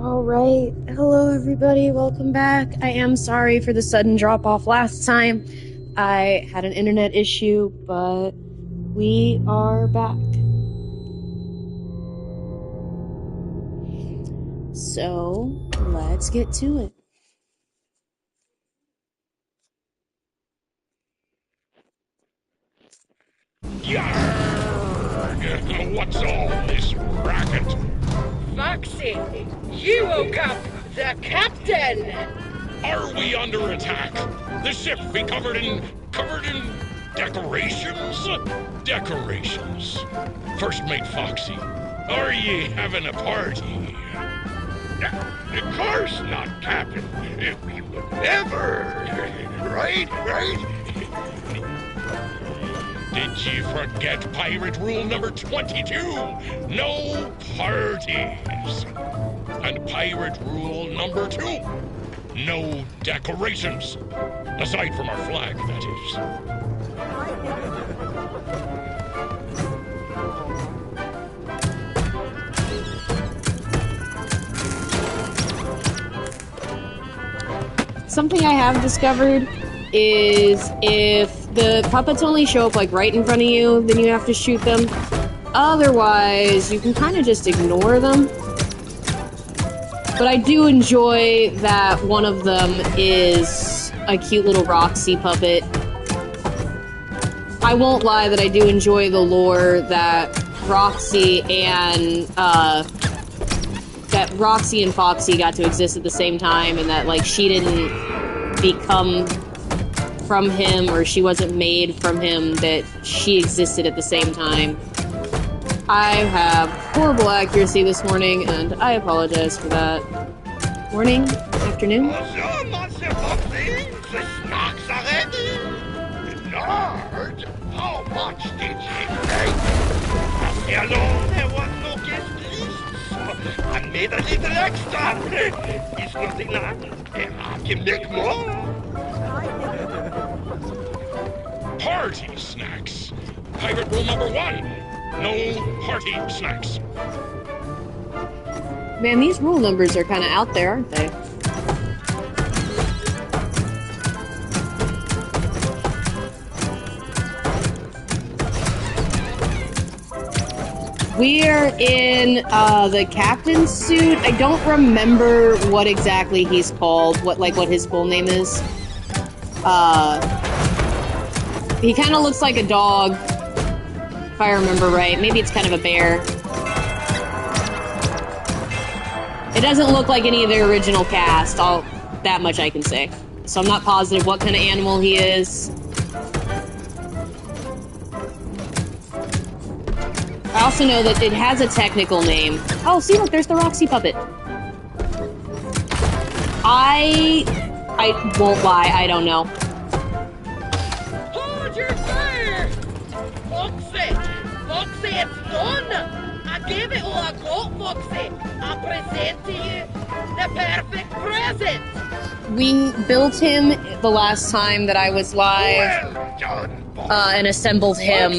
Alright, hello everybody, welcome back. I am sorry for the sudden drop off last time. I had an internet issue, but we are back. So, let's get to it. Yarg! What's all this racket? Foxy, you woke up the captain! Are we under attack? The ship be covered in decorations? Decorations. First Mate Foxy, are ye having a party? Of course not, Captain. We would never. Right? Did you forget pirate rule number 22? No parties. And pirate rule number 2? No decorations. Aside from our flag, that is. Something I have discovered is if the puppets only show up like right in front of you, then you have to shoot them. Otherwise, you can kind of just ignore them. But I do enjoy that one of them is a cute little Roxy puppet. I won't lie that I do enjoy the lore that Roxy and Foxy got to exist at the same time, and that like she didn't become from him, or she wasn't made from him, that she existed at the same time. I have horrible accuracy this morning, and I apologize for that. Morning? Afternoon? Bonjour, Monsieur Foxy! The snacks are ready! Lord, how much did you make? Hello, there was no guest list. I made a little extra. It's not enough. I can make more. Party snacks. Pirate rule number 1. No party snacks. Man, these rule numbers are kind of out there, aren't they? We're in the captain's suit. I don't remember what exactly he's called, what his full name is. He kind of looks like a dog, if I remember right. Maybe it's kind of a bear. It doesn't look like any of the original cast, that much I can say. So I'm not positive what kind of animal he is. I also know that it has a technical name. Oh, see, look, there's the Roxy puppet. I won't lie, I don't know. Hold your fire! Foxy! Foxy, it's done! I gave it all I got, Foxy! I present to you the perfect present! We built him the last time that I was live, Well done, boy. and assembled him,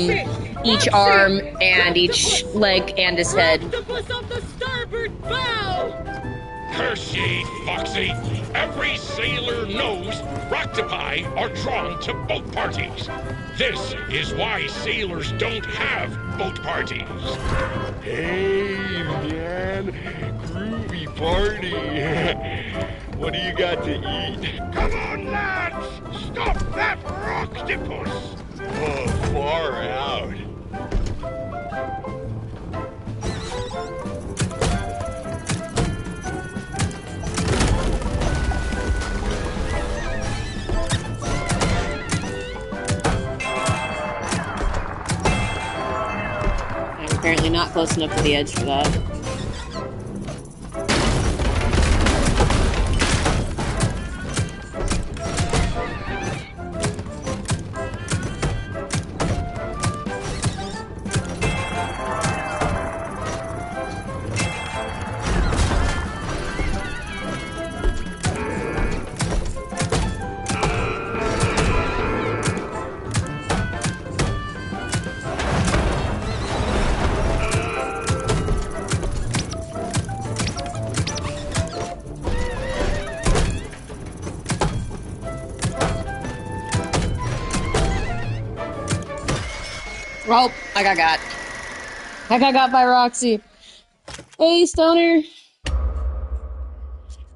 each arm and each leg and his head. Octopus of the starboard bow! Curse ye, Foxy! Every sailor knows octopi are drawn to boat parties. This is why sailors don't have boat parties. Hey, man. Groovy party. What do you got to eat? Come on, lads! Stop that octopus! Oh, far out. I'm apparently not close enough to the edge for that. Oh, I got. I got by Roxy. Hey, Stoner.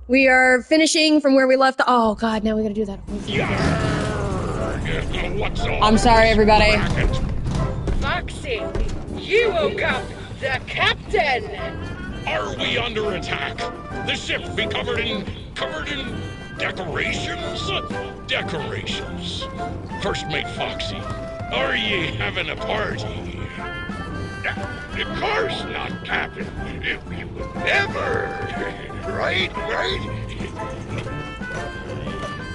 We are finishing from where we left. Oh, God, now we gotta do that. I'm sorry, everybody. Foxy, you woke up the captain! Are we under attack? The ship be covered in decorations? Decorations. First mate Foxy, are ye having a party? Of course not, Captain. We would never. Right?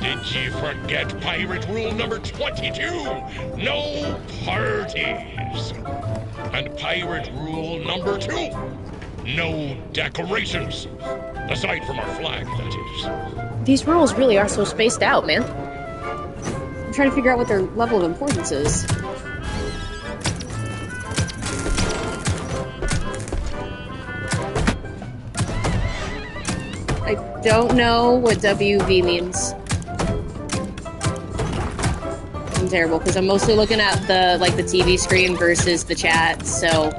Did you forget pirate rule number 22? No parties. And pirate rule number 2? No decorations. Aside from our flag, that is. These rules really are so spaced out, man. I'm trying to figure out what their level of importance is. I don't know what WV means. I'm terrible, because I'm mostly looking at the TV screen versus the chat, so...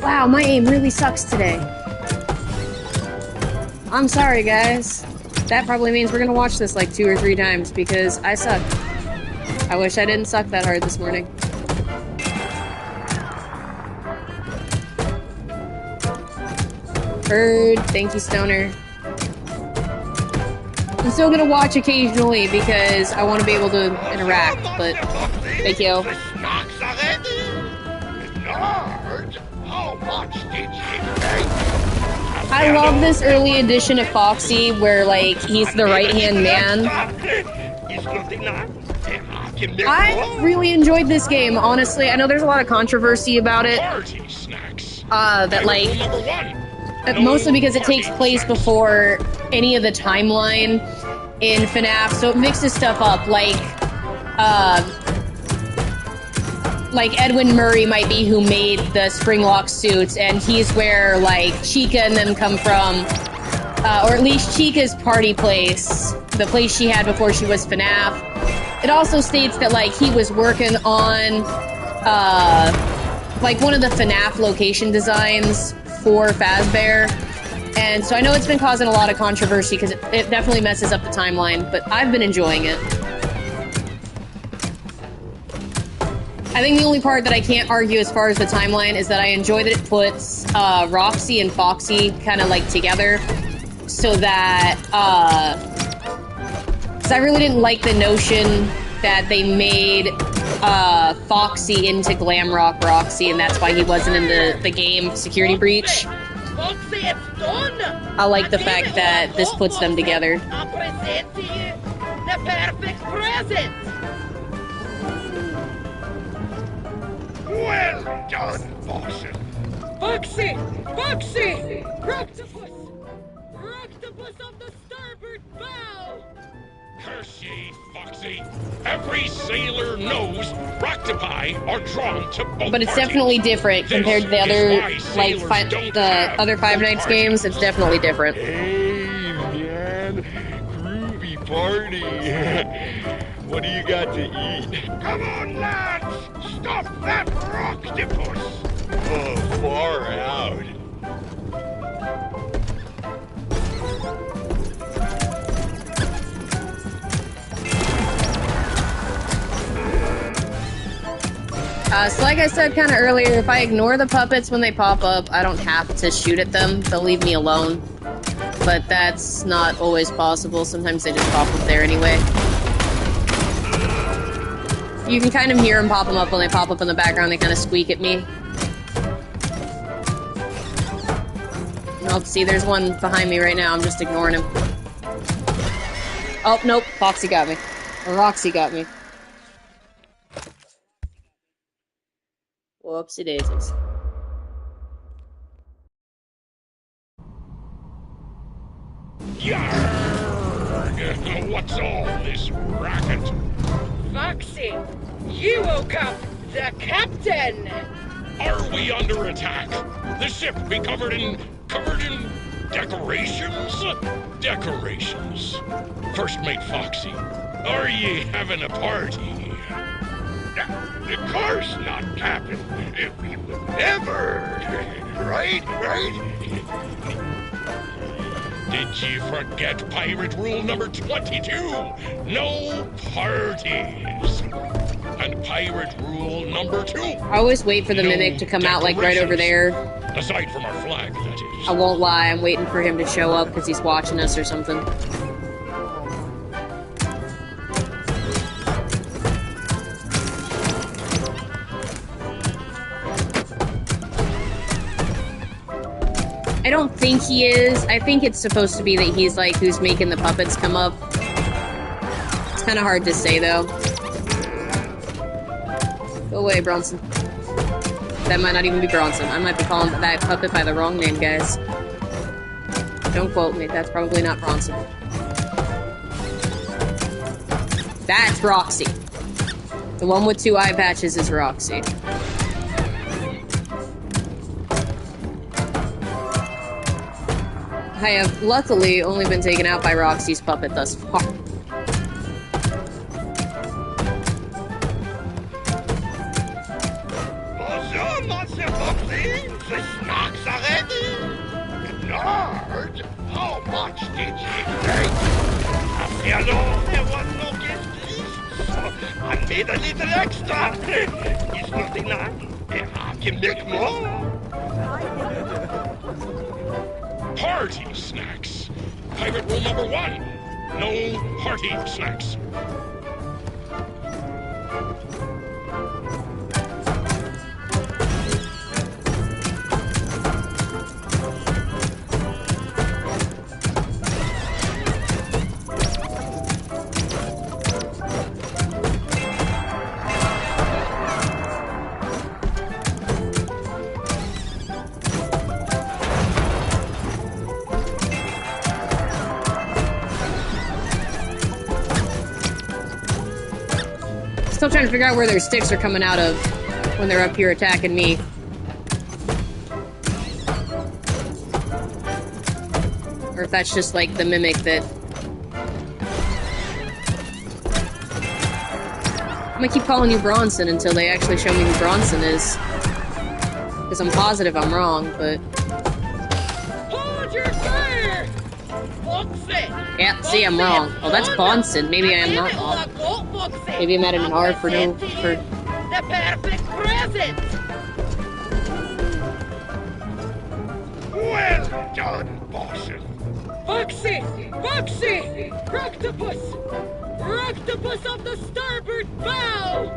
Wow, my aim really sucks today. I'm sorry, guys. That probably means we're gonna watch this like 2 or 3 times, because I suck. I wish I didn't suck that hard this morning. Heard. Thank you, Stoner. I'm still gonna watch occasionally because I want to be able to interact, but thank you. I love this early edition of Foxy where, like, he's the right-hand man. I really enjoyed this game, honestly. I know there's a lot of controversy about it. That, like... mostly because it takes place before any of the timeline in FNAF, so it mixes stuff up, like Edwin Murray might be who made the Springlock suits, and he's where, like, Chica and them come from, or at least Chica's party place, the place she had before she was FNAF. It also states that, like, he was working on, like, one of the FNAF location designs for Fazbear, and so I know it's been causing a lot of controversy because it definitely messes up the timeline, but I've been enjoying it. I think the only part that I can't argue as far as the timeline is that I enjoy that it puts Roxy and Foxy kind of like together, so that because I really didn't like the notion that they made Foxy into Glamrock Roxy, and that's why he wasn't in the game Security Breach. I like the fact that this puts them together. I present to you the perfect present. Well done, Foxy. Foxy! Rocktopus of the starboard bow! Curse ye, Foxy. Every sailor knows Roctopi are drawn to both But it's parties. definitely different compared to the other, like, the other Five Nights games. It's definitely different. Hey, man. Groovy party. What do you got to eat? Come on, lads! Stop that Rocktopus! Oh, far out. So like I said kind of earlier, if I ignore the puppets when they pop up, I don't have to shoot at them. They'll leave me alone. But that's not always possible. Sometimes they just pop up there anyway. You can kind of hear them pop them up when they pop up in the background. They kind of squeak at me. Nope, see, there's one behind me right now. I'm just ignoring him. Oh, nope, Foxy got me. Or Roxy got me. Whoopsie daisies. Yarg! What's all this racket? Foxy, you woke up the captain! Are we under attack? The ship be covered in Decorations? Decorations. First mate Foxy, are ye having a party? Of course not, Captain. We would never. Right? Did you forget pirate rule number 22? No parties. And pirate rule number 2. I always wait for the mimic to come out, like, right over there. Aside from our flag, that is. I won't lie, I'm waiting for him to show up because he's watching us or something. I don't think he is. I think it's supposed to be that he's, like, who's making the puppets come up. It's kind of hard to say, though. Go away, Bronson. That might not even be Bronson. I might be calling that puppet by the wrong name, guys. Don't quote me. That's probably not Bronson. That's Roxy. The one with 2 eye patches is Roxy. I have luckily only been taken out by Roxy's puppet thus far. Bonjour, Monsieur Foxy. The snacks are ready. Nerd, how much did you take? After all, there was no guest list, so I made a little extra. It's not enough. I can make more. Party snacks. Pirate rule number 1. No party snacks. Still trying to figure out where their sticks are coming out of when they're up here attacking me. Or if that's just like the mimic that... I'm gonna keep calling you Bronson until they actually show me who Bronson is. Because I'm positive I'm wrong, but... Hold your fire! Foxy! Yeah, see, I'm wrong. Oh, that's Bonson. Maybe I am not wrong. Maybe I'm adding an R for no... for... The perfect present! Well done, Boston. Foxy! Foxy! Roctopus! Roctopus of the starboard bow!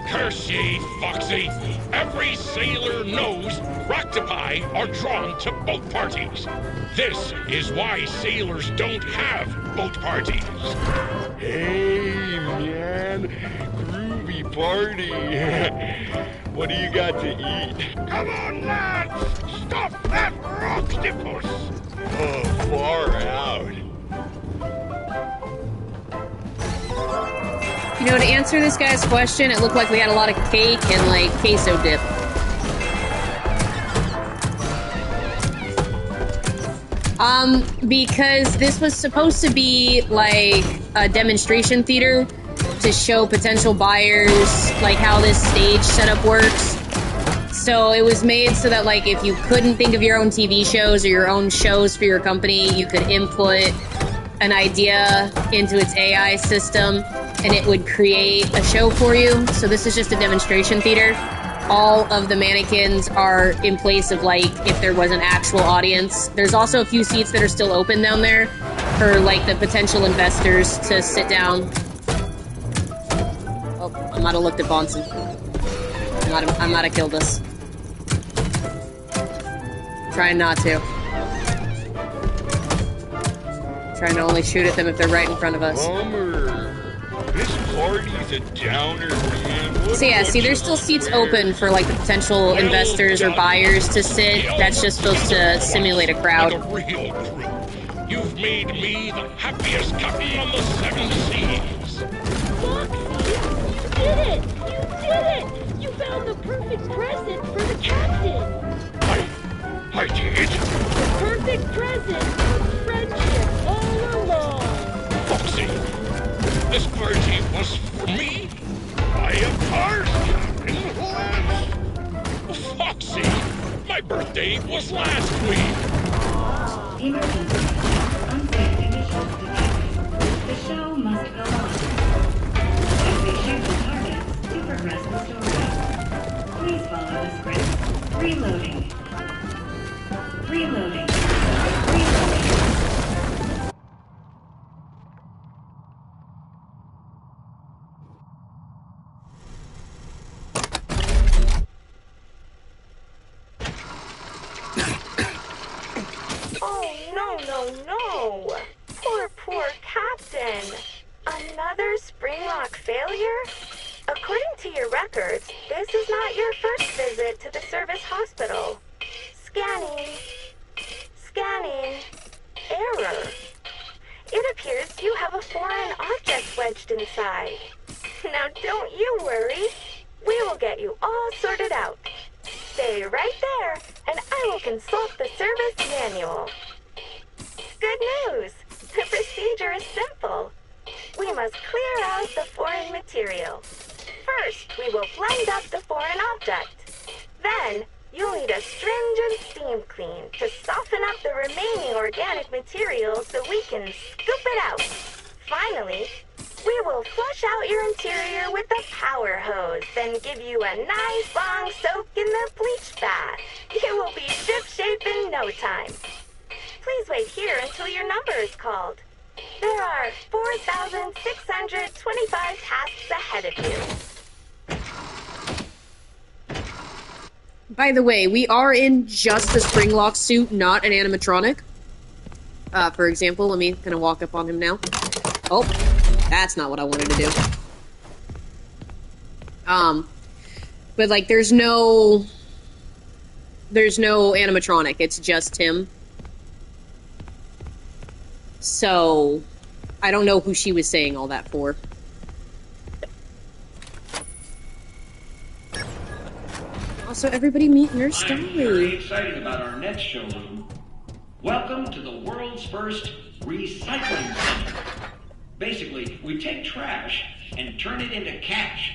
Curse ye, Foxy! Every sailor knows Roctopi are drawn to boat parties. This is why sailors don't have boat parties. Hey, man. Groovy party. What do you got to eat? Come on, lads! Stop that Roctopus! Oh, far out. You know, to answer this guy's question, it looked like we had a lot of cake and, like, queso dip. Because this was supposed to be, like, a demonstration theater to show potential buyers, like, how this stage setup works. So it was made so that, like, if you couldn't think of your own TV shows or your own shows for your company, you could input an idea into its AI system, and it would create a show for you. So this is just a demonstration theater. All of the mannequins are in place of, like, if there was an actual audience. There's also a few seats that are still open down there for, like, the potential investors to sit down. Oh, I might have looked at Bonson. I might have killed us. Trying not to. Trying to only shoot at them if they're right in front of us. Bummer. This party's a downer, man. So yeah, see, there's still seats open for, like, the potential investors or buyers to sit. That's just supposed to simulate a crowd. Like a real crew. You've made me the happiest captain on the 7 seas. Foxy! You did it! You did it! You found the perfect present for the captain! I did? The perfect present birthday was last week. Emergency. Unsafe conditions detected. The show must go on. As we shoot the targets to progress the story. Please follow the script. Reloading. Reloading. Reloading. No. Poor Captain. Another Springlock failure? According to your records, this is not your first visit to the service hospital. Scanning. Error. It appears you have a foreign object wedged inside. Now don't you worry. We will get you all sorted out. Stay right there, and I will consult the service manual. Good news! The procedure is simple. We must clear out the foreign material. First, we will blend up the foreign object. Then, you'll need a stringent steam clean to soften up the remaining organic material so we can scoop it out. Finally, we will flush out your interior with a power hose, then give you a nice long soak in the bleach bath. You will be ship-shape in no time. Please wait here until your number is called. There are 4,625 tasks ahead of you. By the way, we are in just the Springlock suit, not an animatronic. For example, let me kind of walk up on him now. Oh, that's not what I wanted to do. But like, there's no animatronic, it's just him. So, I don't know who she was saying all that for. Also, everybody meet Nurse Dolly. I'm very excited about our next showroom. Welcome to the world's first recycling center. Basically, we take trash and turn it into cash.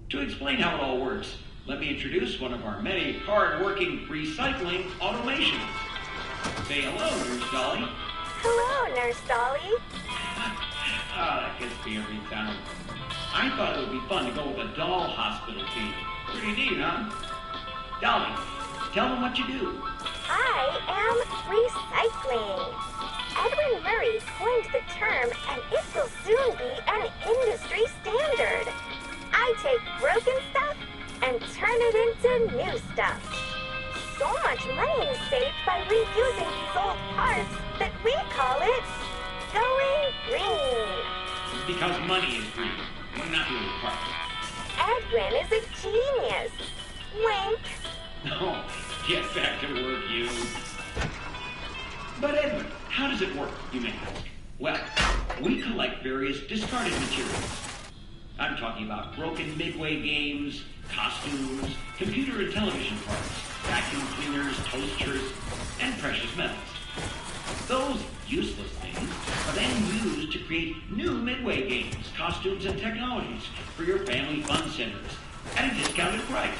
To explain how it all works, let me introduce one of our many hard-working recycling automations. Say hello, Nurse Dolly. Hello, Nurse Dolly. That gets me every time. I thought it would be fun to go with a doll hospital team. Pretty neat, huh? Dolly, tell them what you do. I am recycling. Edwin Murray coined the term, and it will soon be an industry standard. I take broken stuff and turn it into new stuff. So much money is saved by reusing these old parts that we call it going green. Because money is green, not the old part. Edwin is a genius. Wink. Oh, get back to work, you. But Edwin, how does it work, you may ask? Well, we collect various discarded materials. I'm talking about broken Midway games, costumes, computer and television parts, vacuum cleaners, toasters, and precious metals. Those useless things are then used to create new Midway games, costumes, and technologies for your family fun centers at a discounted price.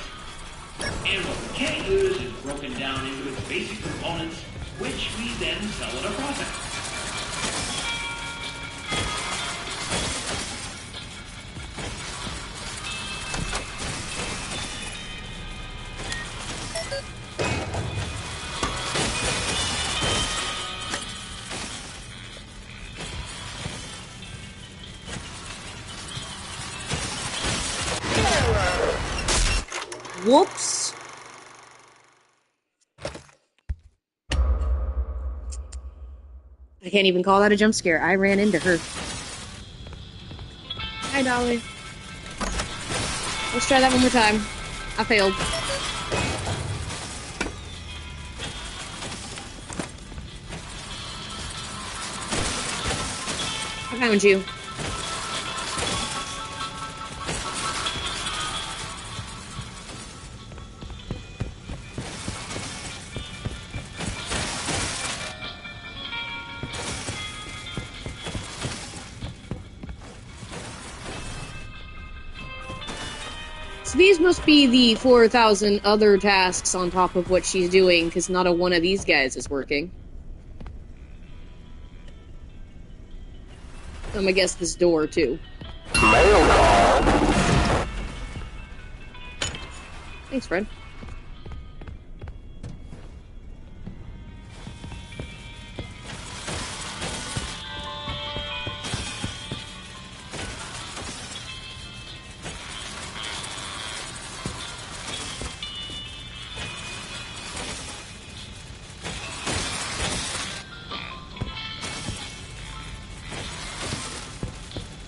And what we can't use is broken down into its basic components, which we then sell at a profit. Whoops. I can't even call that a jump scare. I ran into her. Hi, Dolly. Let's try that one more time. I failed. I found you. So these must be the 4,000 other tasks on top of what she's doing, because not a one of these guys is working. I'm gonna guess this door, too. Mail call. Thanks, Fred.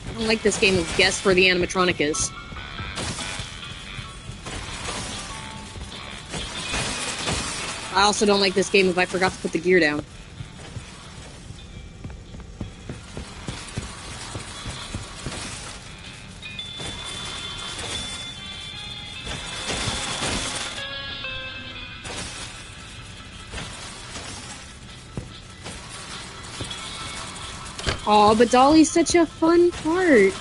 I don't like this game of guess where the animatronic is. I also don't like this game if I forgot to put the gear down. Aw, but Dolly's such a fun part.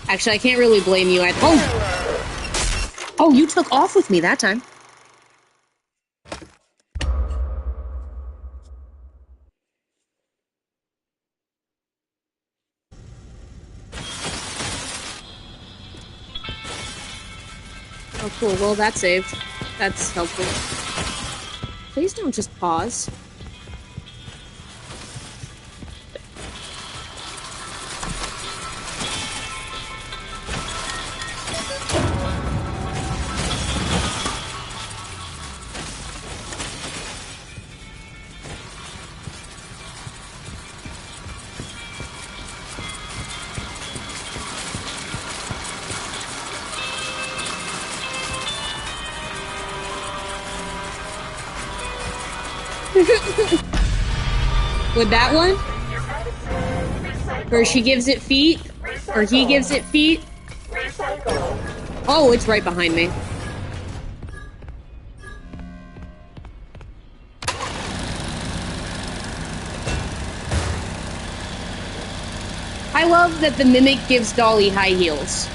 Actually, I can't really blame you. Oh, you took off with me that time. Oh, cool. Well, that's saved. That's helpful. Please don't just pause. With that one? Or she gives it feet? Or he gives it feet? Oh, it's right behind me. I love that the Mimic gives Dolly high heels.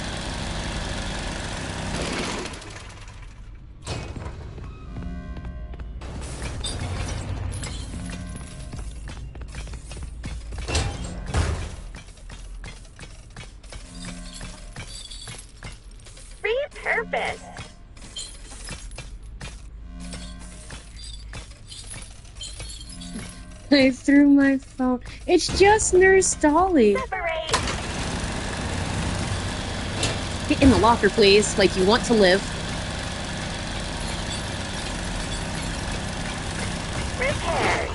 Repurpose. I threw my phone. It's just Nurse Dolly. Separate. Get in the locker, please, like you want to live. Repaired.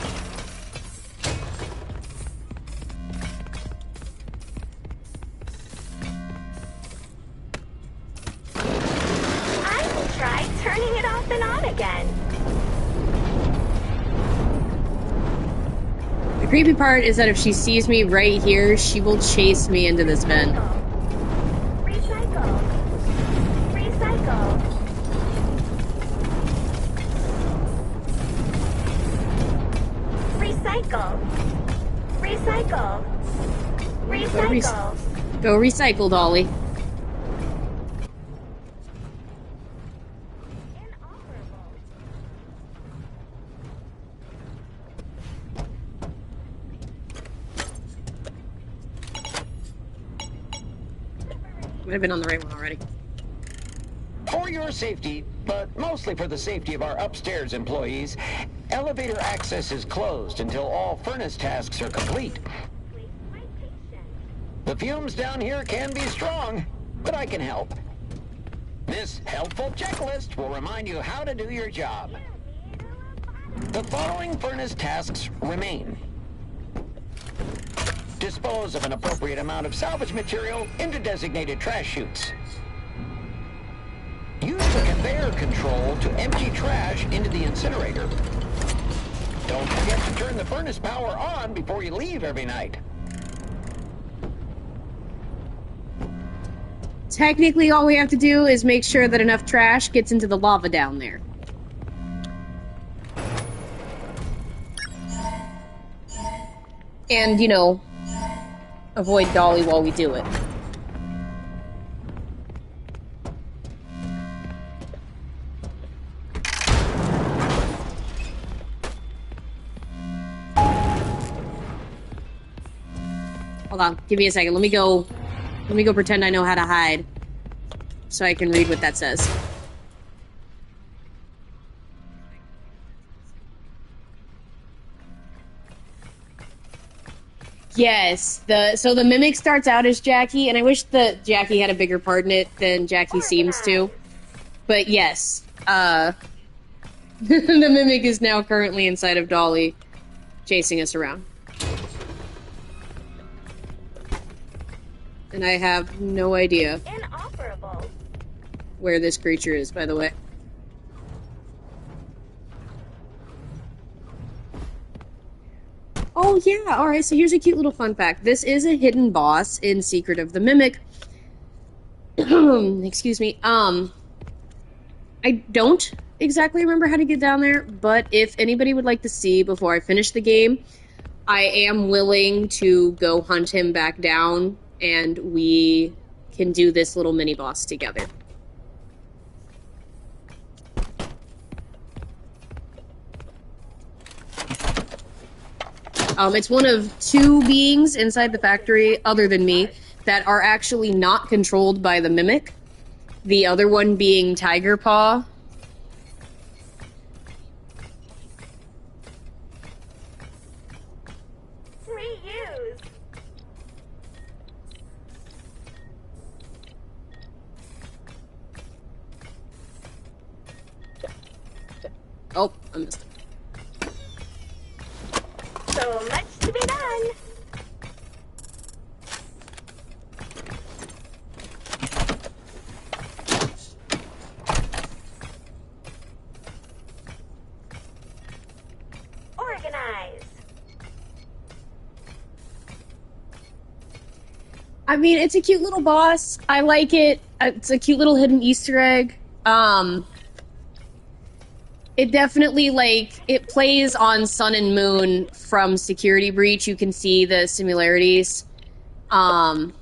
I will try turning it off and on again. The creepy part is that if she sees me right here, she will chase me into this vent. Recycle. Recycle. Recycle. Recycle. Recycle. Go recycle, Dolly. Might have been on the right one already. For your safety, but mostly for the safety of our upstairs employees, elevator access is closed until all furnace tasks are complete. The fumes down here can be strong, but I can help. This helpful checklist will remind you how to do your job. The following furnace tasks remain. Dispose of an appropriate amount of salvage material into designated trash chutes. Use the conveyor control to empty trash into the incinerator. Don't forget to turn the furnace power on before you leave every night. Technically, all we have to do is make sure that enough trash gets into the lava down there. And, you know, avoid Dolly while we do it. Hold on, give me a second. Let me go pretend I know how to hide. So I can read what that says. Yes, so the mimic starts out as Jackie, and I wish that Jackie had a bigger part in it than Jackie seems to. But yes, the mimic is now currently inside of Dolly, chasing us around. And I have no idea where this creature is, by the way. Oh yeah, alright, so here's a cute little fun fact. This is a hidden boss in Secret of the Mimic. Excuse me. I don't exactly remember how to get down there, but if anybody would like to see before I finish the game, I am willing to go hunt him back down, and we can do this little mini-boss together. It's one of two beings inside the factory, other than me, that are actually not controlled by the Mimic. The other one being Tiger Paw. Reuse. Oh, I missed it. So much to be done. Organize. I mean, it's a cute little boss. I like it. It's a cute little hidden Easter egg. It definitely, like, it plays on Sun and Moon from Security Breach. You can see the similarities. But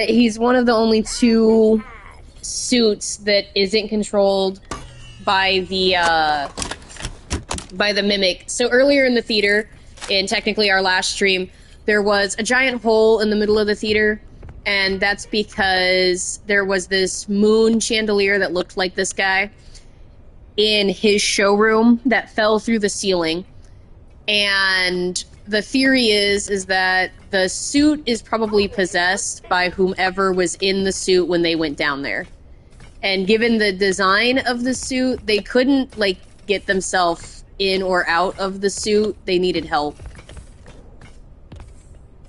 he's one of the only two suits that isn't controlled by the Mimic. So earlier in the theater, in technically our last stream, there was a giant hole in the middle of the theater, and that's because there was this moon chandelier that looked like this guy in his showroom that fell through the ceiling. And the theory is that the suit is probably possessed by whomever was in the suit when they went down there. And given the design of the suit, they couldn't, like, get themselves in or out of the suit. They needed help.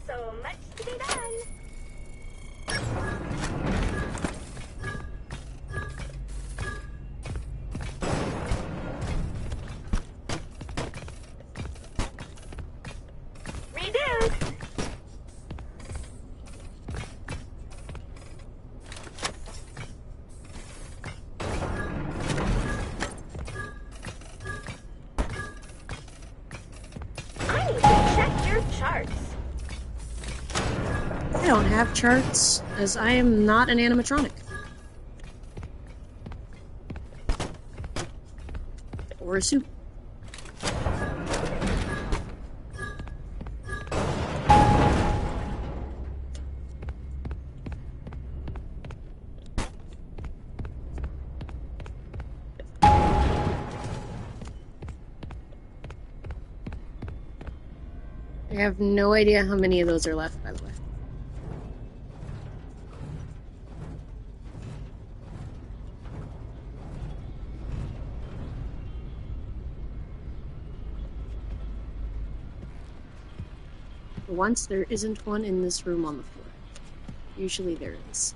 So much to be done. Reduce. I need to check your charts. I don't have charts, as I am not an animatronic. Or a suit. I have no idea how many of those are left, by the way. For once, there isn't one in this room on the floor. Usually there is.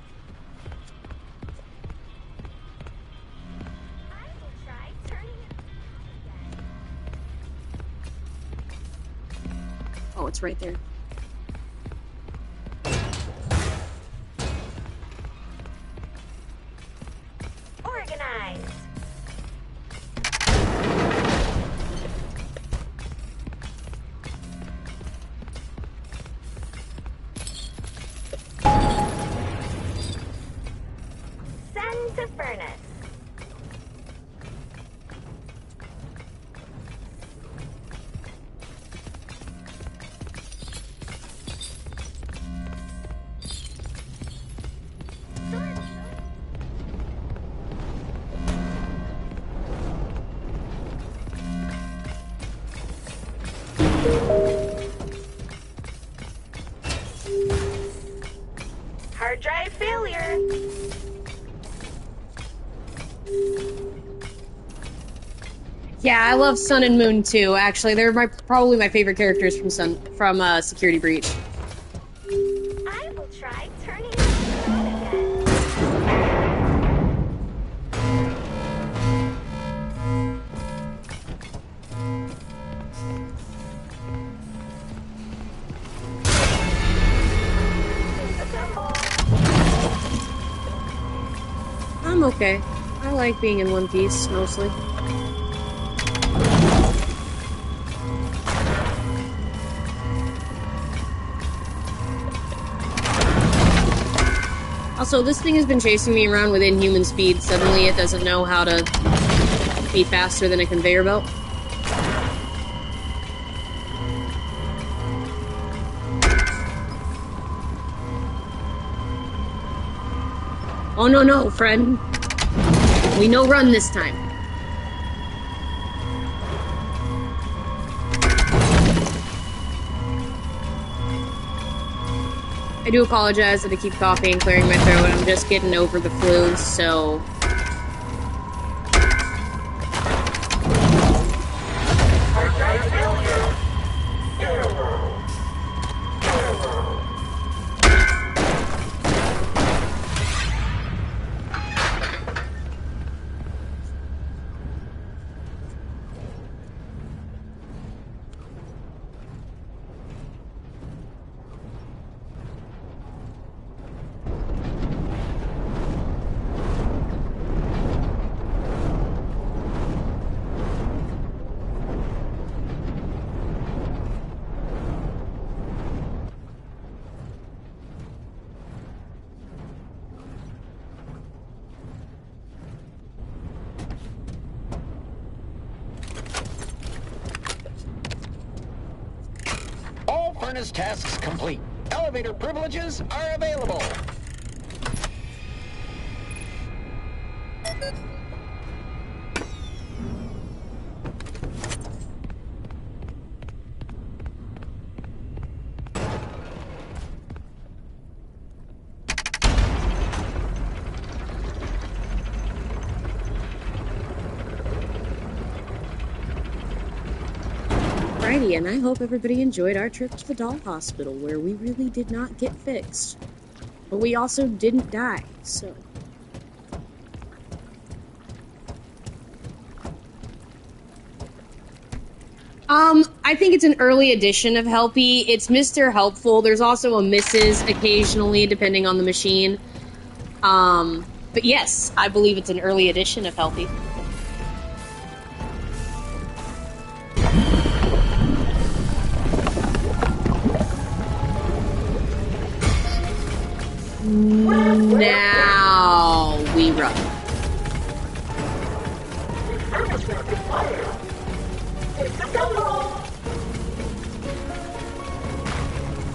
I will try turning it again. Oh, it's right there. Organize. Yeah, I love Sun and Moon too. Actually, they're probably my favorite characters from Security Breach. I will try turning on the moon again. I'm okay. I like being in one piece, mostly. Also, this thing has been chasing me around with inhuman speed. Suddenly it doesn't know how to be faster than a conveyor belt. Oh no, friend. We no run this time. I do apologize that I keep coughing and clearing my throat. I'm just getting over the flu, so... All furnace tasks complete. Elevator privileges are available. Alrighty, and I hope everybody enjoyed our trip to the doll hospital, where we really did not get fixed. But we also didn't die, so... I think it's an early edition of Helpy. It's Mr. Helpful. There's also a Mrs. occasionally, depending on the machine. But yes, I believe it's an early edition of Helpy. Now we run.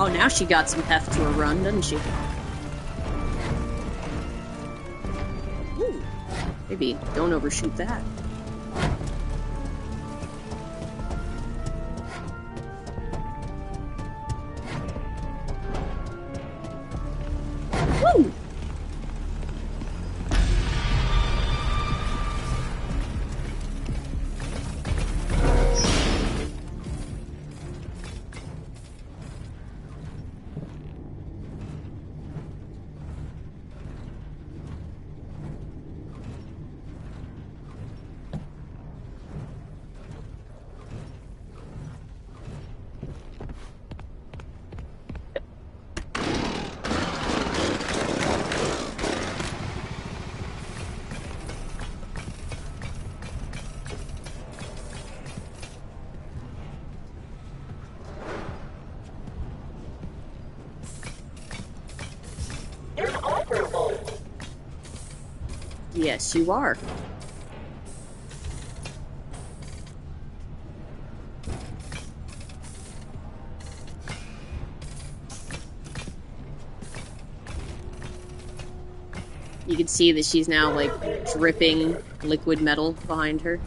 Oh, now she got some heft to her run, doesn't she? Ooh, maybe don't overshoot that. Woo! Yes, you are. You can see that she's now, like, dripping liquid metal behind her.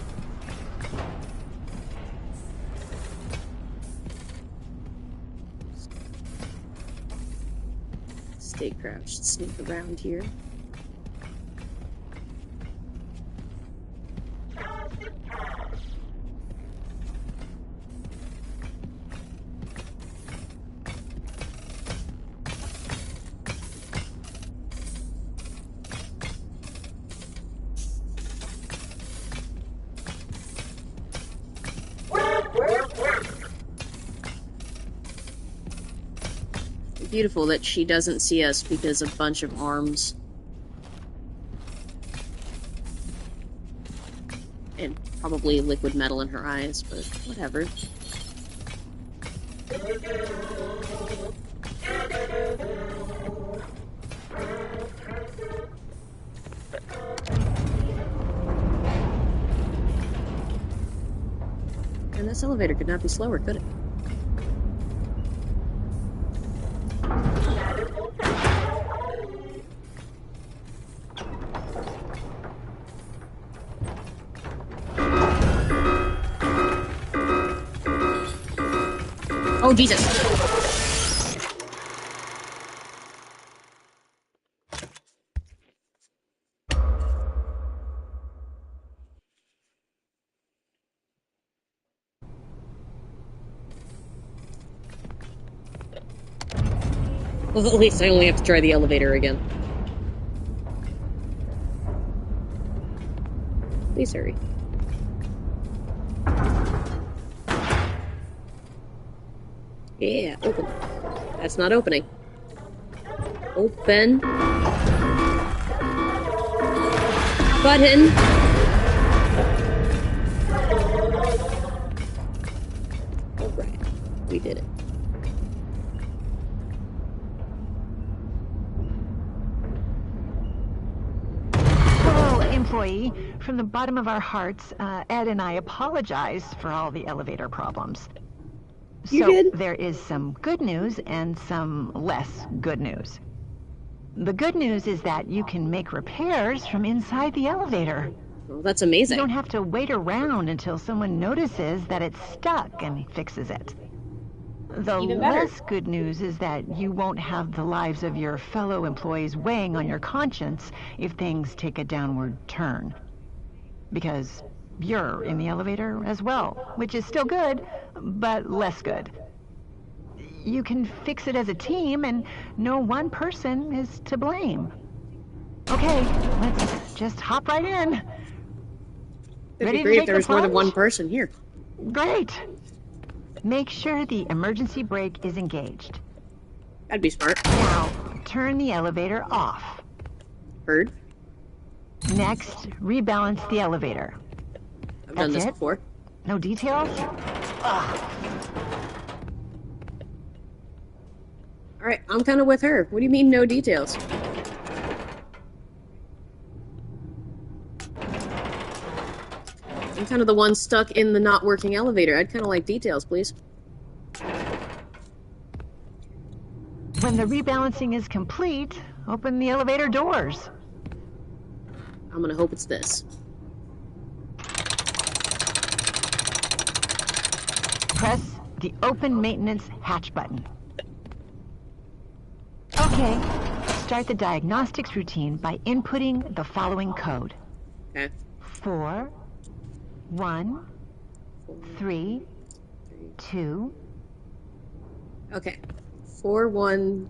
Stay crouched, sneak around here. beautiful that she doesn't see us because of a bunch of arms. And probably liquid metal in her eyes, but whatever. And this elevator could not be slower, could it? Oh, Jesus. Well, at least I only have to try the elevator again. Please hurry. Yeah, open. That's not opening. Open. Button. Alright, we did it. Employee, from the bottom of our hearts, Ed and I apologize for all the elevator problems. You did? There is some good news and some less good news. The good news is that you can make repairs from inside the elevator. Well, that's amazing. You don't have to wait around until someone notices that it's stuck and fixes it. The less good news is that you won't have the lives of your fellow employees weighing on your conscience if things take a downward turn. Because you're in the elevator as well, which is still good, but less good. You can fix it as a team, and no one person is to blame. Okay, let's just hop right in. It'd be great if there was more than one person here. Great. Make sure the emergency brake is engaged. That'd be smart. Now, turn the elevator off. Heard. Next, rebalance the elevator. I've done this before. No details? Alright, I'm kind of with her. What do you mean, no details? I'm kind of the one stuck in the not working elevator. I'd kind of like details, please. When the rebalancing is complete, open the elevator doors. I'm gonna hope it's this. Press the open maintenance hatch button. Okay, start the diagnostics routine by inputting the following code. Okay. 4, 1, 3, 2. Okay. 4, 1,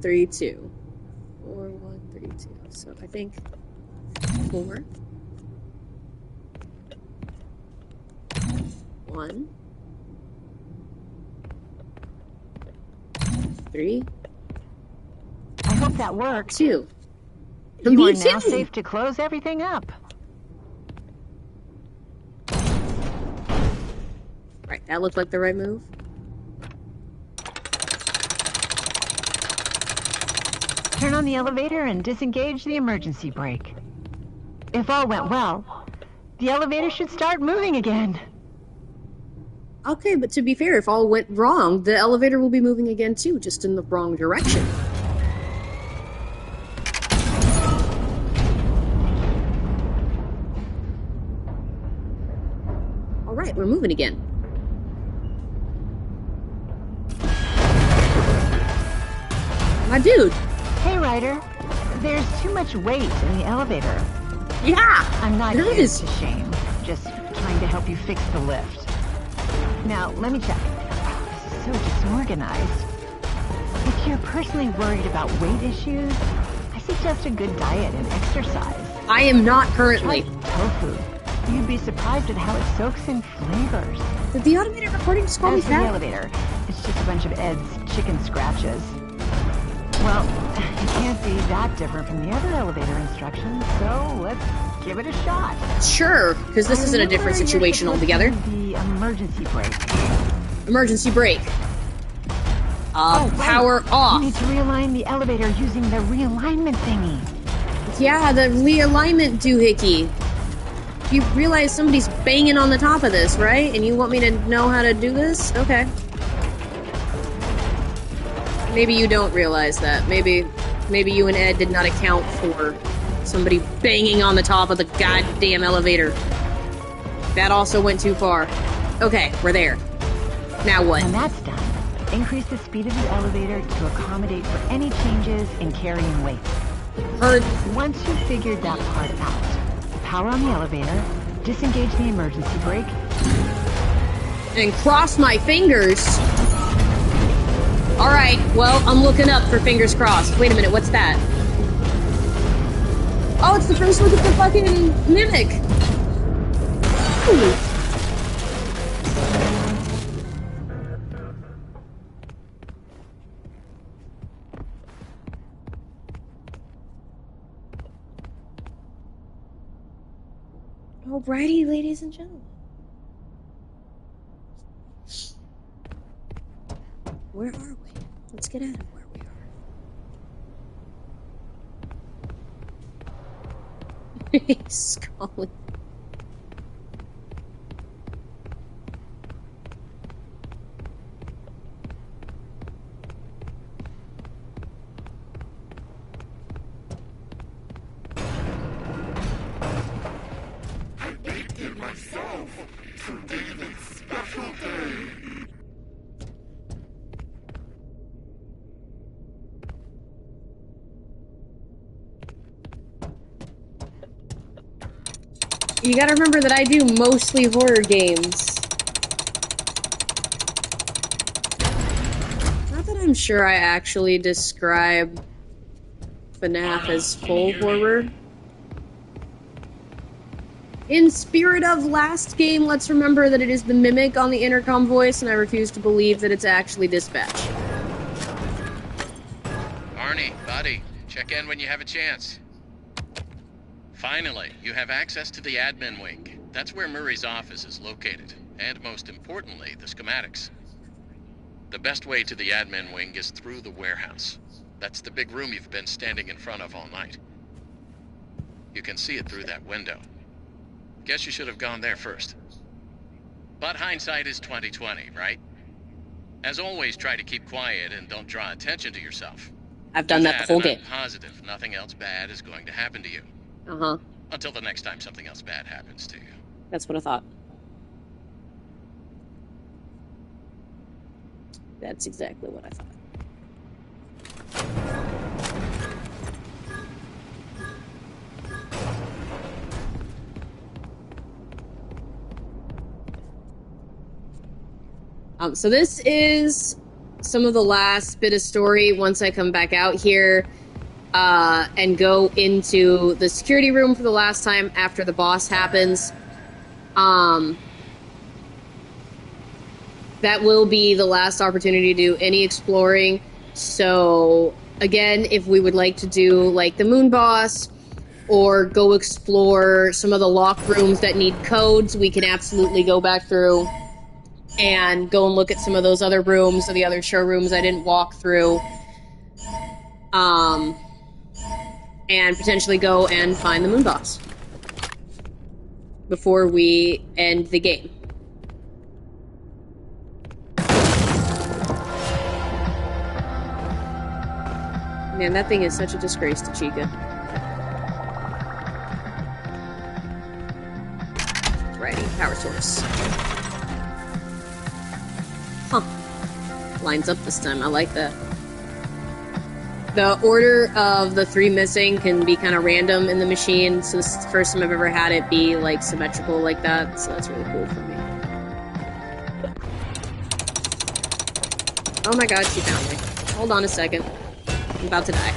3, 2. 4, 1, 3, 2. So I think 4, 1, 3. I hope that works. 2. You Me are now too. safe to close everything up. Right, that looked like the right move. Turn on the elevator and disengage the emergency brake. If all went well, the elevator should start moving again. Okay, but to be fair, if all went wrong, the elevator will be moving again too, just in the wrong direction. Alright, we're moving again. My dude! Hey, Ryder. There's too much weight in the elevator. Yeah! I'm not there here is. to shame. Just trying to help you fix the lift. Now, let me check. This is so disorganized. If you're personally worried about weight issues, I suggest a good diet and exercise. I am not currently. Try tofu. You'd be surprised at how it soaks in flavors. Did the automated recording just call me As for the fat? elevator, it's just a bunch of Ed's chicken scratches. Well, it can't be that different from the other elevator instructions, so let's give it a shot. Sure, because this isn't a different situation altogether. The emergency brake. Emergency brake. Right. Power off. You need to realign the elevator using the realignment thingy. Yeah, the realignment doohickey. You realize somebody's banging on the top of this, right? And you want me to know how to do this? Okay. Maybe you don't realize that. Maybe you and Ed did not account for somebody banging on the top of the goddamn elevator. That also went too far. Okay, we're there. Now what? When that's done, increase the speed of the elevator to accommodate for any changes in carrying weight. Heard. Once you've figured that part out, power on the elevator, disengage the emergency brake, and cross my fingers. Alright, well, I'm looking up for fingers crossed. Wait a minute, what's that? Oh, it's the first look at the fucking mimic! Ooh. Alrighty, ladies and gentlemen. Where are we? Let's get out of where we are. He's calling. I baked it myself. Today is special day. You gotta remember that I do mostly horror games. Not that I'm sure I actually describe FNAF as full horror. In spirit of last game, let's remember that it is the Mimic on the intercom voice, and I refuse to believe that it's actually Dispatch. Arnie, buddy, check in when you have a chance. Finally, you have access to the admin wing. That's where Murray's office is located, and most importantly, the schematics. The best way to the admin wing is through the warehouse. That's the big room you've been standing in front of all night. You can see it through that window. Guess you should have gone there first. But hindsight is 20/20, right? As always, try to keep quiet and don't draw attention to yourself. I've done that the whole game. I'm positive nothing else bad is going to happen to you. Uh-huh. Until the next time something else bad happens to you. That's what I thought. That's exactly what I thought. So this is some of the last bit of story once I come back out here and go into the security room for the last time after the boss happens. That will be the last opportunity to do any exploring. So again, if we would like to do like the moon boss or go explore some of the locked rooms that need codes, we can absolutely go back through and go and look at some of those other rooms or the other showrooms I didn't walk through. And potentially go and find the moon boss before we end the game. Man, that thing is such a disgrace to Chica. Righty, power source. Huh. Lines up this time, I like that. The order of the 3 missing can be kind of random in the machine, so this is the first time I've ever had it be, like, symmetrical like that, so that's really cool for me. Oh my god, she found me. Hold on a second. I'm about to die.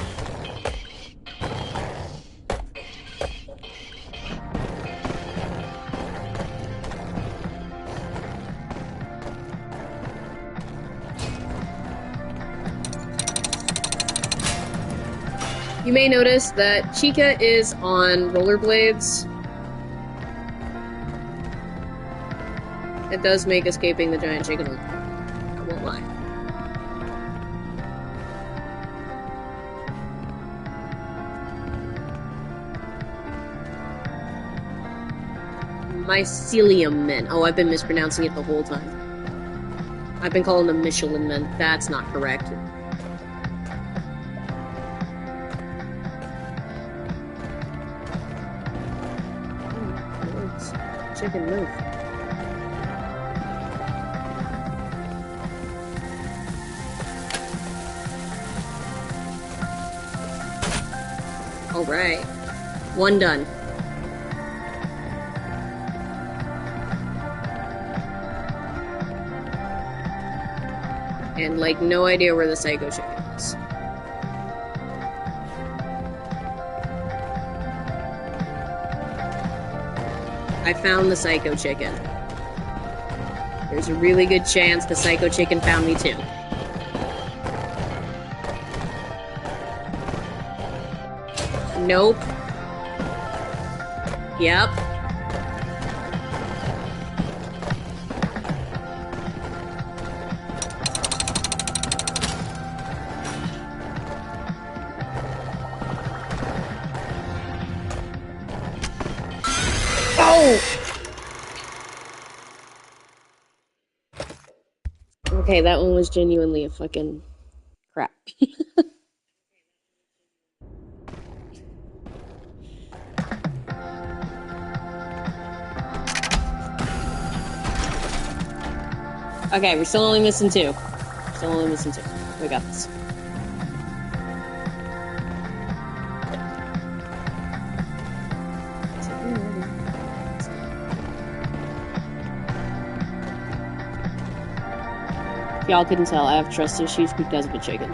You may notice that Chica is on rollerblades. It does make escaping the giant chicken a little hard. I won't lie. Mycelium men. Oh, I've been mispronouncing it the whole time. I've been calling them Michelin men. That's not correct. Chicken move. All right. One done. And, like, no idea where the psycho chicken is. I found the psycho chicken. There's a really good chance the psycho chicken found me too. Nope. Yep. Okay, that one was genuinely a fucking crap. Okay, we're still only missing two. Still only missing two. We got this. Y'all couldn't tell, I have trust issues because of a chicken.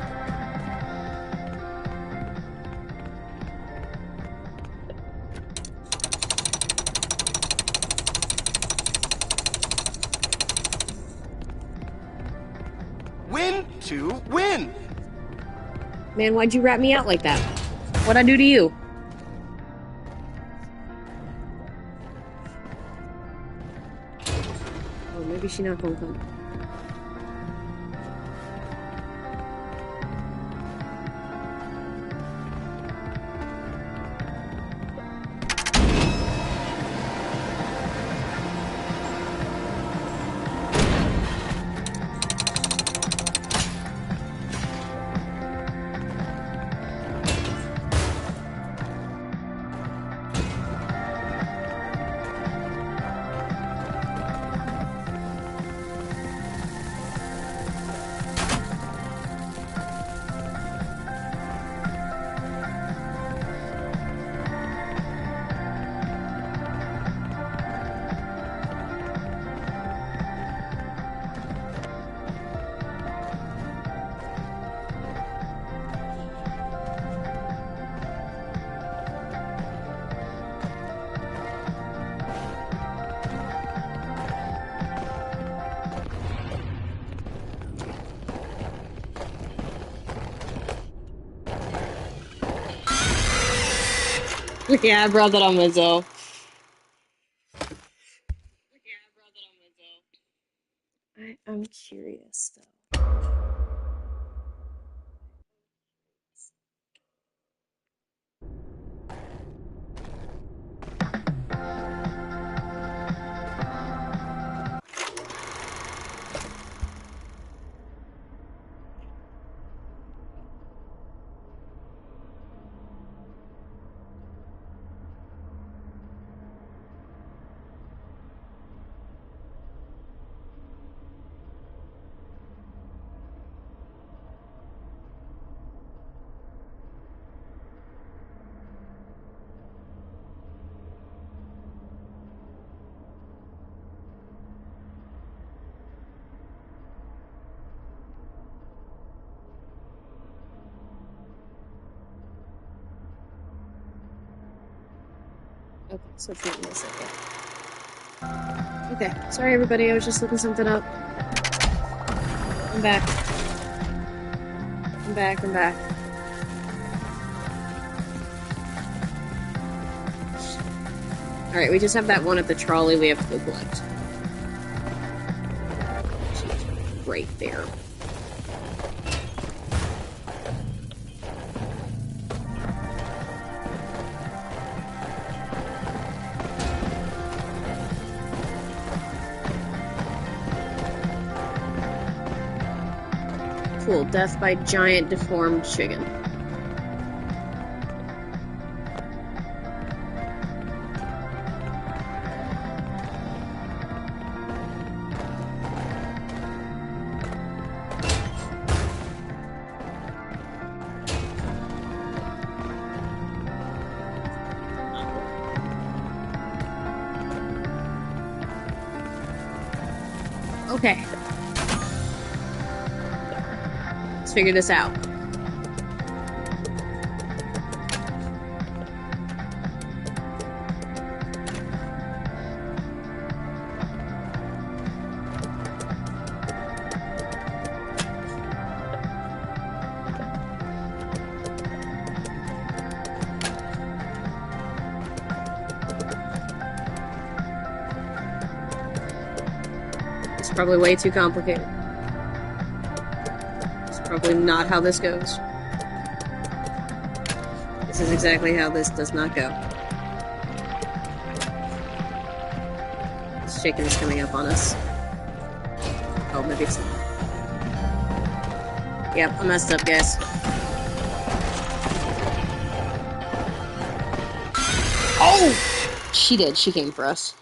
Win to win! Man, why'd you rat me out like that? What'd I do to you? Oh, maybe she not gonna come. Yeah, I brought that on myself. I'm curious, though. Okay, so it's not in a second. Okay, sorry everybody, I was just looking something up. I'm back. I'm back. Alright, we just have that one at the trolley we have to go collect. She's right there. Cool, death by giant deformed chicken. Okay. Let's figure this out. It's probably way too complicated. It's probably not how this goes. This is exactly how this does not go. This chicken is coming up on us. Oh, maybe it's not. Yep, I messed up, guys. Oh! She did. She came for us.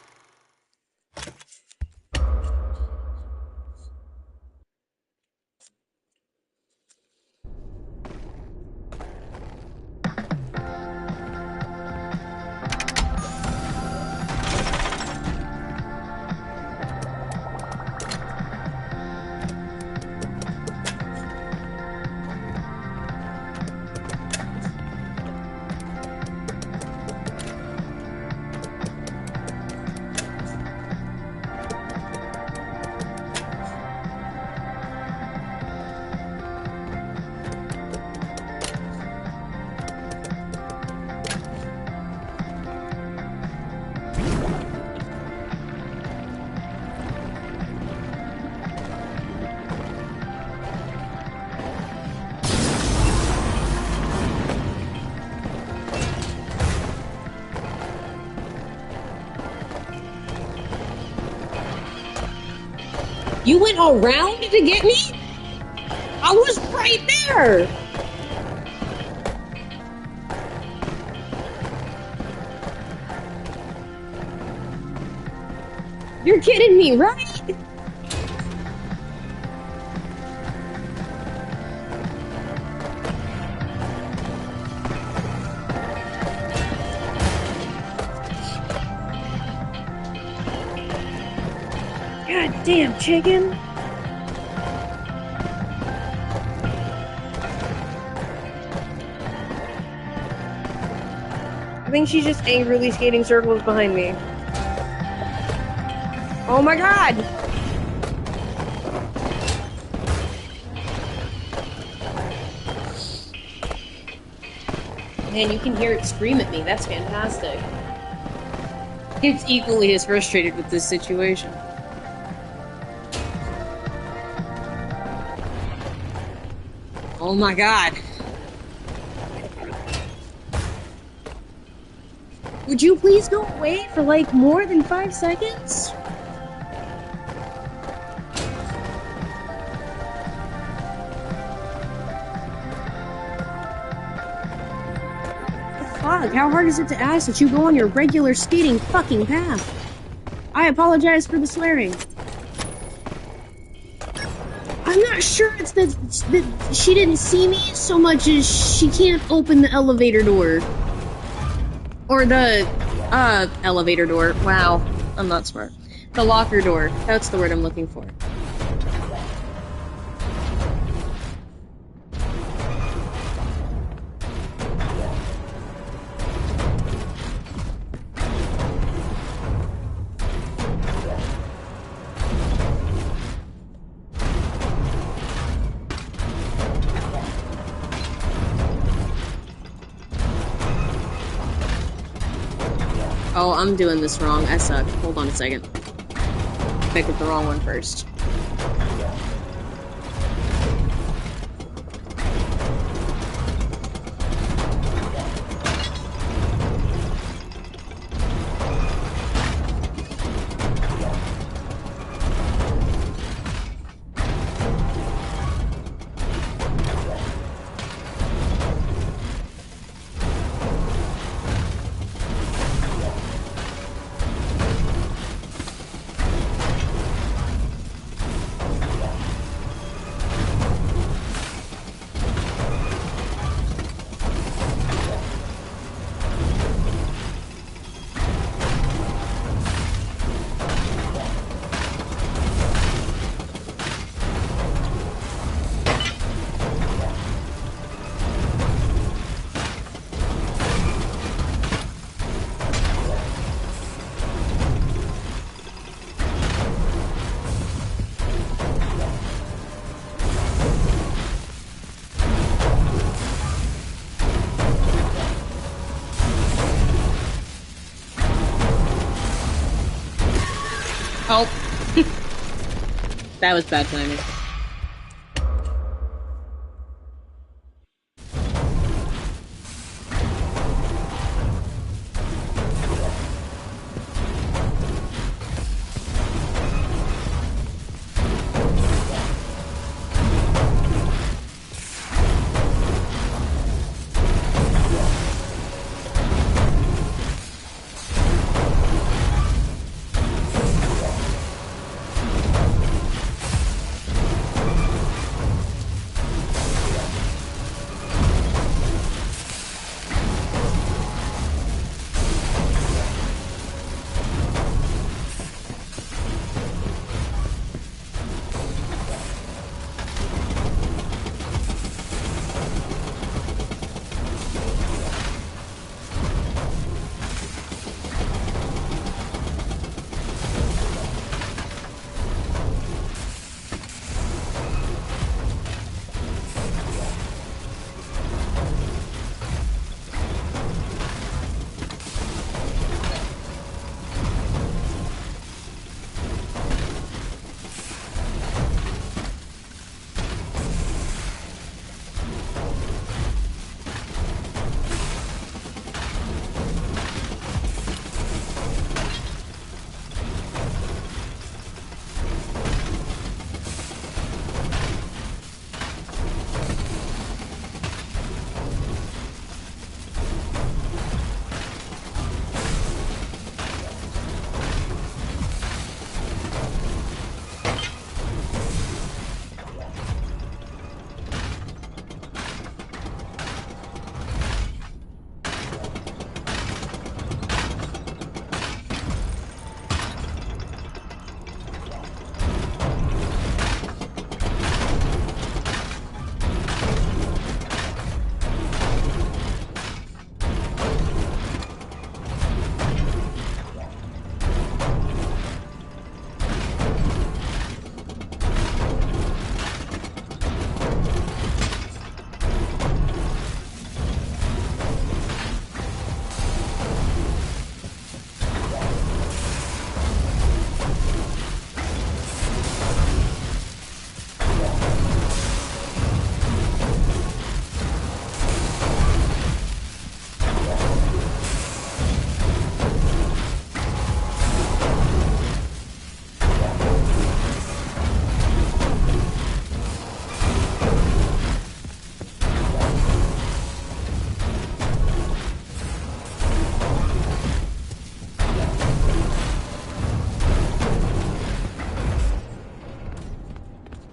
You went around to get me? I was right there! You're kidding me, right? God damn, chicken! I think she's just angrily skating circles behind me. Oh my god! Man, you can hear it scream at me. That's fantastic. It's equally as frustrated with this situation. Oh my god. Would you please go away for like more than 5 seconds? Fuck, how hard is it to ask that you go on your regular skating fucking path? I apologize for the swearing. I'm not sure it's that she didn't see me so much as she can't open the elevator door. Or the, elevator door. Wow, I'm not smart. The locker door. That's the word I'm looking for. Oh, I'm doing this wrong. I suck. Hold on a second. Pick up the wrong one first. Oh. That was bad timing.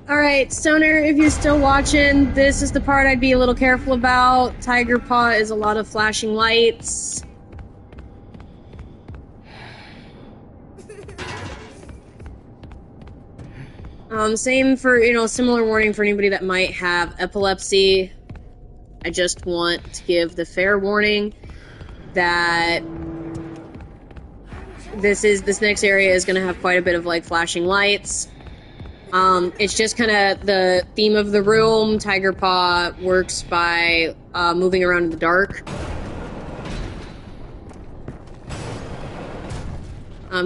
Alright, Stoner, if you're still watching, this is the part I'd be a little careful about. Tiger Paw is a lot of flashing lights. Same for, similar warning for anybody that might have epilepsy. I just want to give the fair warning that this next area is going to have quite a bit of, flashing lights. It's just kind of the theme of the room. Tiger Paw works by moving around in the dark.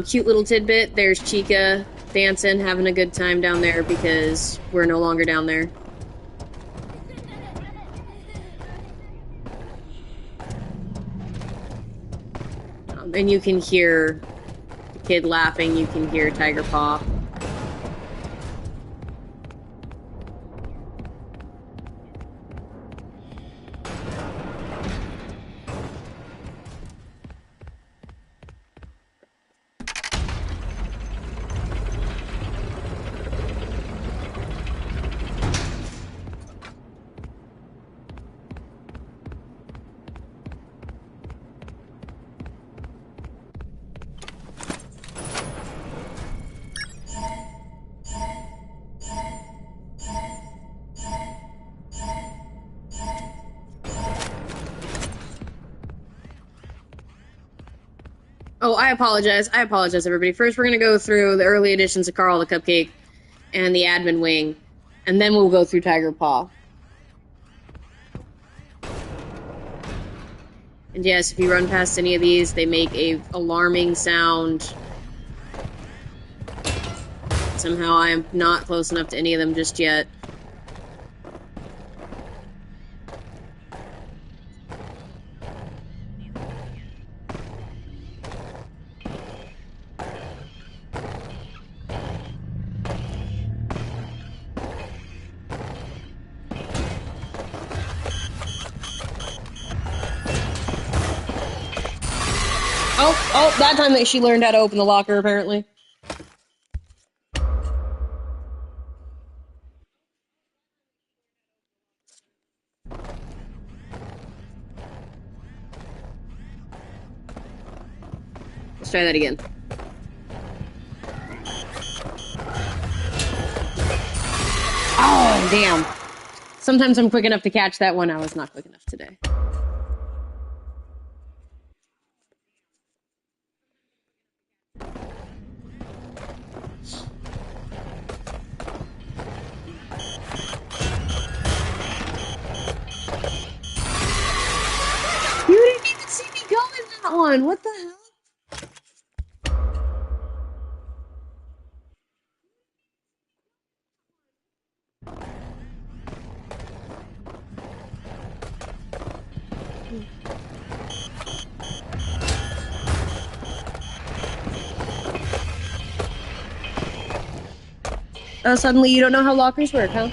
Cute little tidbit, there's Chica dancing, having a good time down there because we're no longer down there. And you can hear the kid laughing, you can hear Tiger Paw. Oh, I apologize. I apologize, everybody. First, we're going to go through the early editions of Carl the Cupcake and the admin wing, and then we'll go through Tiger Paw. And yes, if you run past any of these, they make a alarming sound. Somehow I am not close enough to any of them just yet. Oh, that time that she learned how to open the locker, apparently. Let's try that again. Oh, damn. Sometimes I'm quick enough to catch that one. I was not quick enough today. You didn't even see me go in that one. What the hell? Oh, suddenly you don't know how lockers work, huh?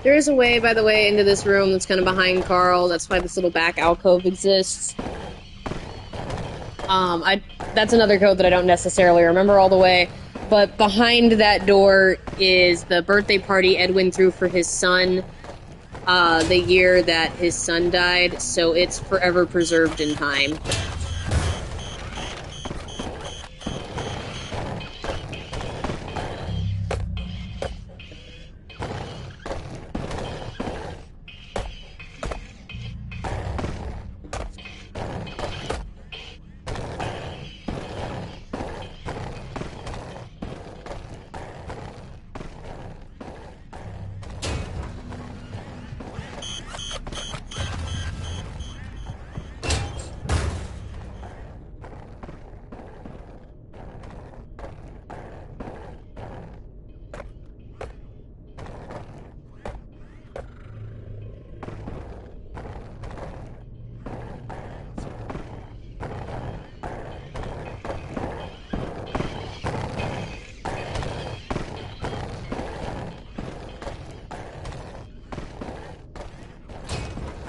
There is a way, by the way, into this room that's kind of behind Carl. That's why this little back alcove exists. That's another code that I don't necessarily remember all the way. But behind that door is the birthday party Edwin threw for his son the year that his son died. So it's forever preserved in time.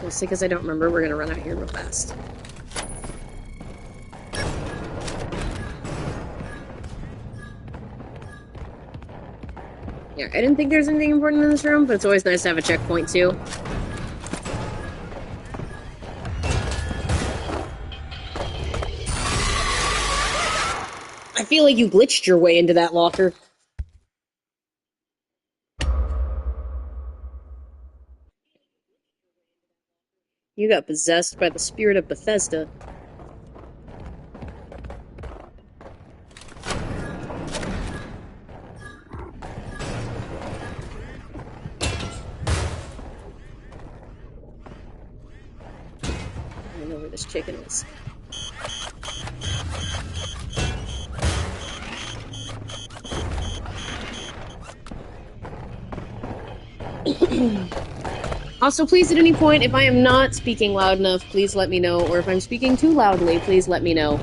Mostly because I don't remember. We're gonna run out here real fast. Yeah, I didn't think there's anything important in this room, but it's always nice to have a checkpoint, too. I feel like you glitched your way into that locker. You got possessed by the spirit of Bethesda. I don't know where this chicken is. Also, please, at any point, if I am not speaking loud enough, please let me know, or if I'm speaking too loudly, please let me know.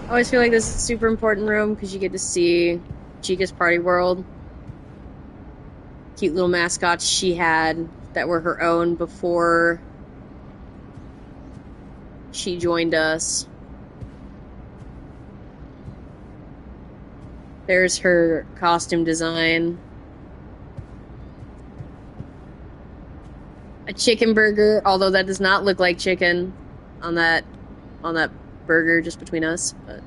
I always feel like this is a super important room because you get to see Chica's party world. Cute little mascots she had that were her own before she joined us. There's her costume design. A chicken burger, although that does not look like chicken on that burger, just between us. But.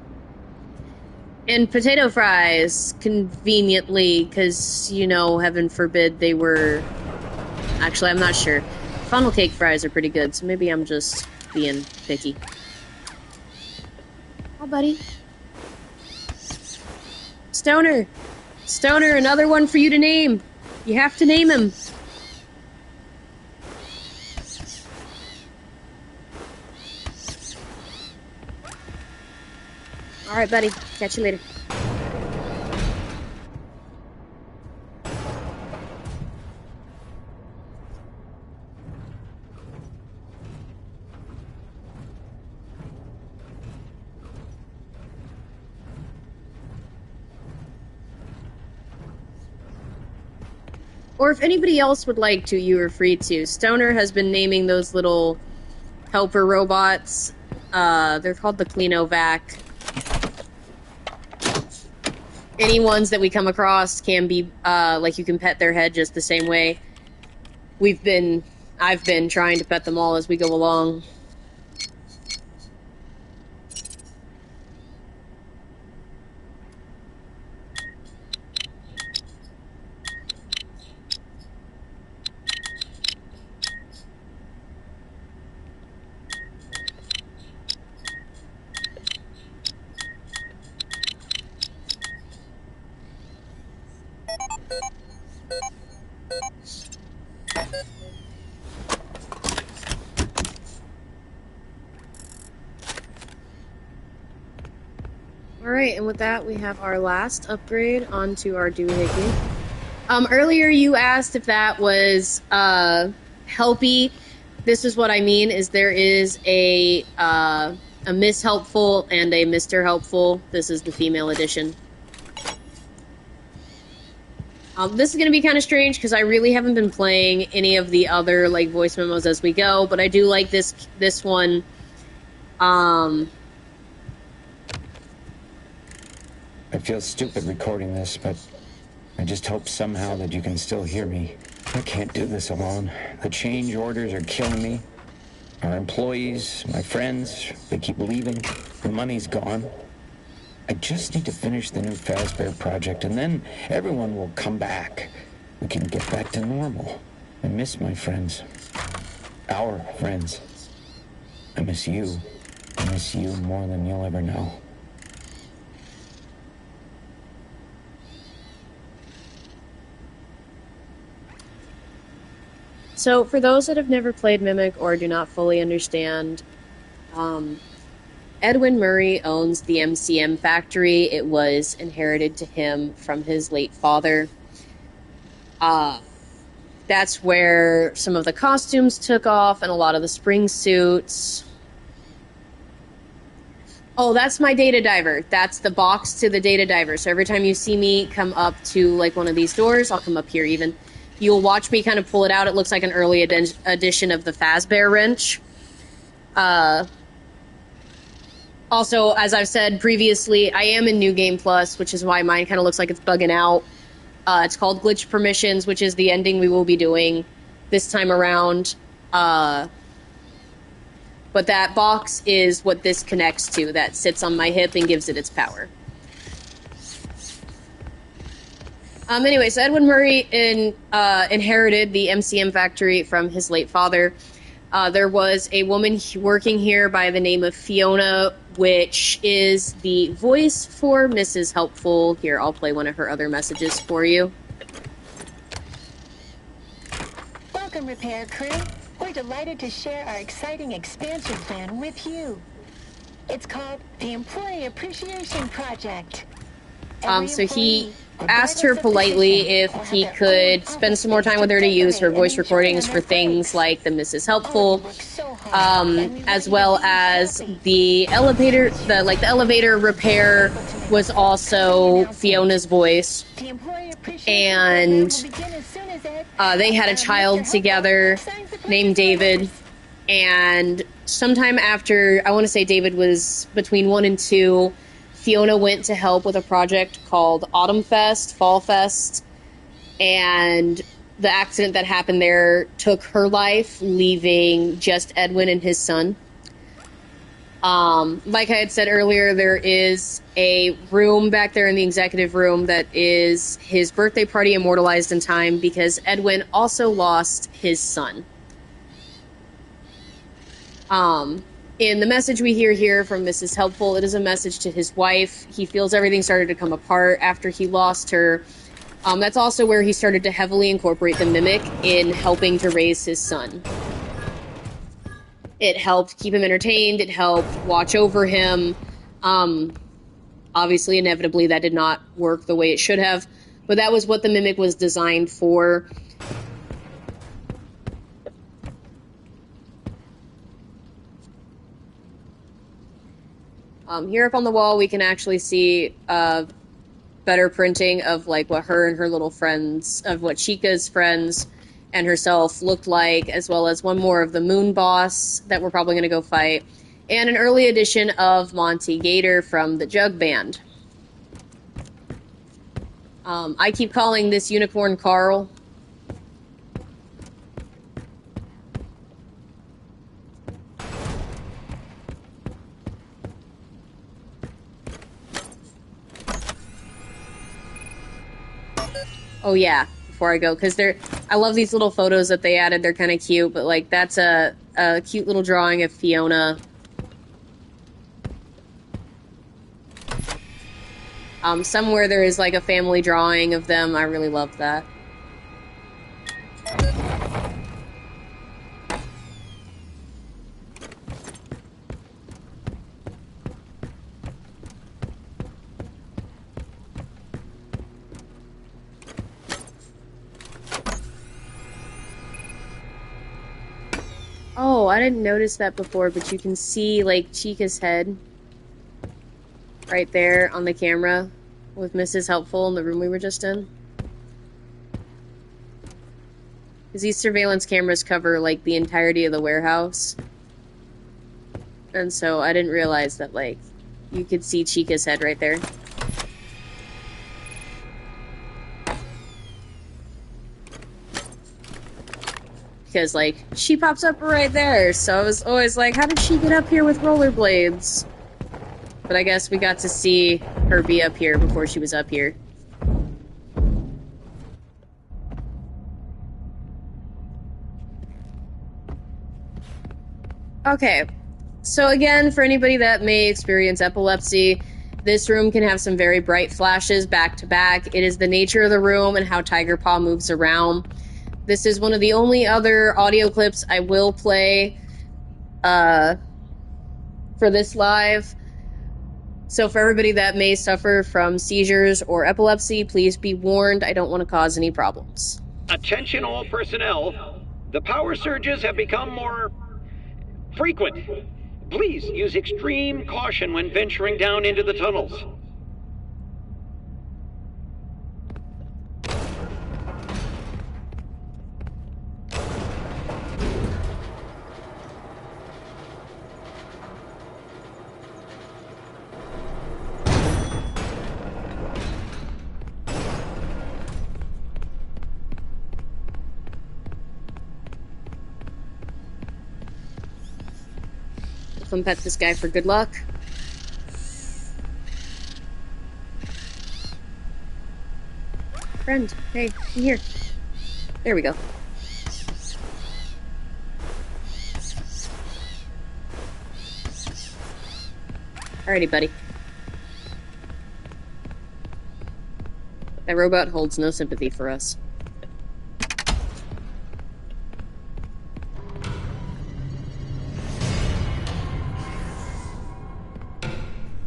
And potato fries, conveniently, because, you know, heaven forbid they were... Actually, I'm not sure. Funnel cake fries are pretty good, so maybe I'm just being picky. Oh, buddy. Stoner! Stoner, another one for you to name! You have to name him! Alright, buddy. Catch you later. Or if anybody else would like to, you are free to. Stoner has been naming those little helper robots. They're called the Cleanovac. Any ones that we come across can be, like, you can pet their head just the same way. I've been trying to pet them all as we go along. Alright, and with that, we have our last upgrade onto our doohickey. Earlier you asked if that was, helpy. This is what I mean, is there is a Miss Helpful and a Mr. Helpful. This is the female edition. This is gonna be kind of strange, because I really haven't been playing any of the other, like, voice memos as we go, but I do like this one. I feel stupid recording this, but I just hope somehow that you can still hear me. I can't do this alone. The change orders are killing me. Our employees, my friends, they keep leaving. The money's gone. I just need to finish the new Fazbear project, and then everyone will come back. We can get back to normal. I miss my friends. Our friends. I miss you. I miss you more than you'll ever know. So, for those that have never played Mimic or do not fully understand, Edwin Murray owns the MCM factory. It was inherited to him from his late father. That's where some of the costumes took off and a lot of the spring suits. Oh, that's my data diver. That's the box to the data diver. So every time you see me come up to like one of these doors, I'll come up here even. You'll watch me kind of pull it out. It looks like an early edition of the Fazbear wrench. Also, as I've said previously, I am in New Game Plus, which is why mine kind of looks like it's bugging out. It's called Glitch Permissions, which is the ending we will be doing this time around. But that box is what this connects to, that sits on my hip and gives it its power. Anyway, so Edwin Murray inherited the MCM factory from his late father. There was a woman working here by the name of Fiona, which is the voice for Mrs. Helpful. Here, I'll play one of her other messages for you. Welcome, repair crew. We're delighted to share our exciting expansion plan with you. It's called the Employee Appreciation Project. So he asked her politely if he could spend some more time with her to use her voice recordings for things like the Mrs. Helpful, as well as the elevator. The elevator repair was also Fiona's voice, and they had a child together named David. And sometime after, I want to say David was between 1 and 2. Fiona went to help with a project called Autumn Fest, Fall Fest, and the accident that happened there took her life, leaving just Edwin and his son. Like I had said earlier, there is a room back there in the executive room that is his birthday party immortalized in time because Edwin also lost his son. In the message we hear here from Mrs. Helpful, it is a message to his wife. He feels everything started to come apart after he lost her. That's also where he started to heavily incorporate the Mimic in helping to raise his son. It helped keep him entertained. It helped watch over him. Obviously, inevitably, that did not work the way it should have. But that was what the Mimic was designed for. Here up on the wall, we can actually see better printing of like what her and her little friends, of what Chica's friends and herself looked like, as well as one more of the Moon Boss that we're probably going to go fight, and an early edition of Monty Gator from the Jug Band. I keep calling this Unicorn Carl. Oh yeah, before I go, because I love these little photos that they added. They're kind of cute, but like that's a cute little drawing of Fiona. Somewhere there is like a family drawing of them. I really love that. Oh, I didn't notice that before, but you can see, like, Chica's head right there on the camera with Mrs. Helpful in the room we were just in. Because these surveillance cameras cover, like, the entirety of the warehouse. And so I didn't realize that, like, you could see Chica's head right there. because, like, she pops up right there, so I was always like, how did she get up here with rollerblades? But I guess we got to see her be up here before she was up here. Okay, so again, for anybody that may experience epilepsy, this room can have some very bright flashes back to back. It is the nature of the room and how Tiger Paw moves around. This is one of the only other audio clips I will play for this live. So for everybody that may suffer from seizures or epilepsy, please be warned. I don't want to cause any problems. Attention all personnel. The power surges have become more frequent. Please use extreme caution when venturing down into the tunnels. Come pet this guy for good luck. Friend, hey, come here. There we go. Alrighty, buddy. That robot holds no sympathy for us.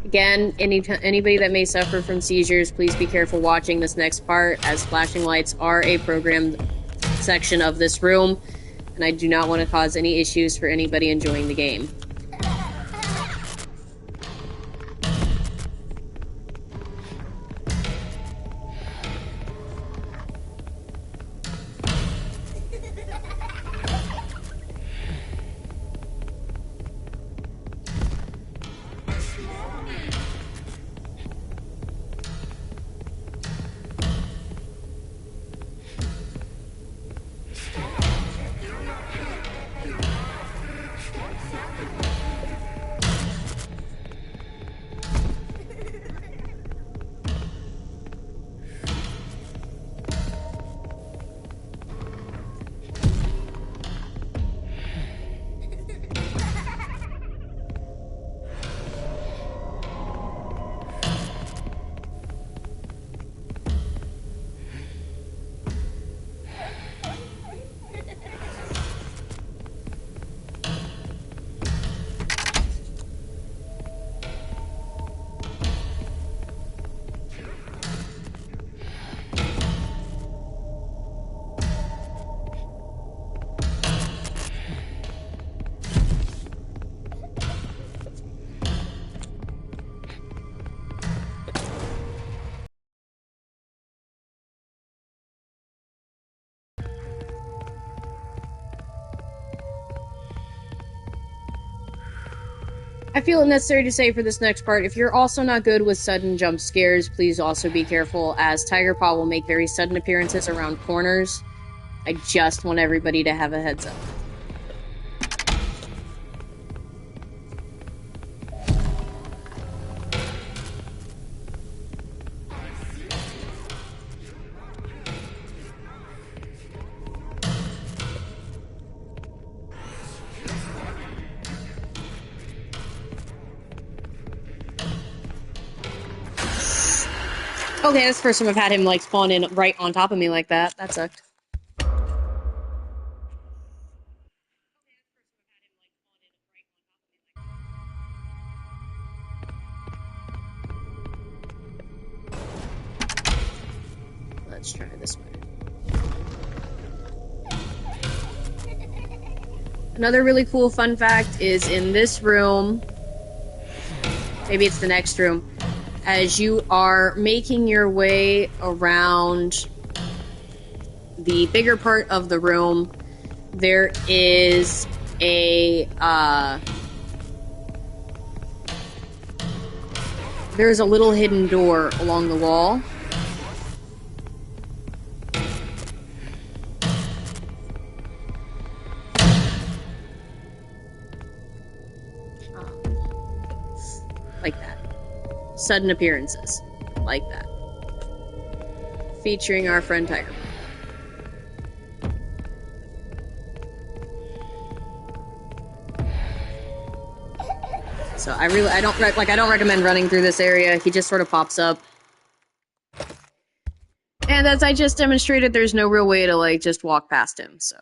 Again, anybody that may suffer from seizures, please be careful watching this next part, as flashing lights are a programmed section of this room, and I do not want to cause any issues for anybody enjoying the game. I feel it necessary to say for this next part, if you're also not good with sudden jump scares, please also be careful, as Tiger Paw will make very sudden appearances around corners. I just want everybody to have a heads up. Okay, that's the first time I've had him, like, spawn in right on top of me like that. That sucked. Let's try this way. Another really cool fun fact is in this room, maybe it's the next room, as you are making your way around the bigger part of the room, there is there's a little hidden door along the wall. sudden appearances. Like that. Featuring our friend Tiger. So I don't recommend running through this area. He just sort of pops up. And as I just demonstrated, there's no real way to, like, just walk past him, so.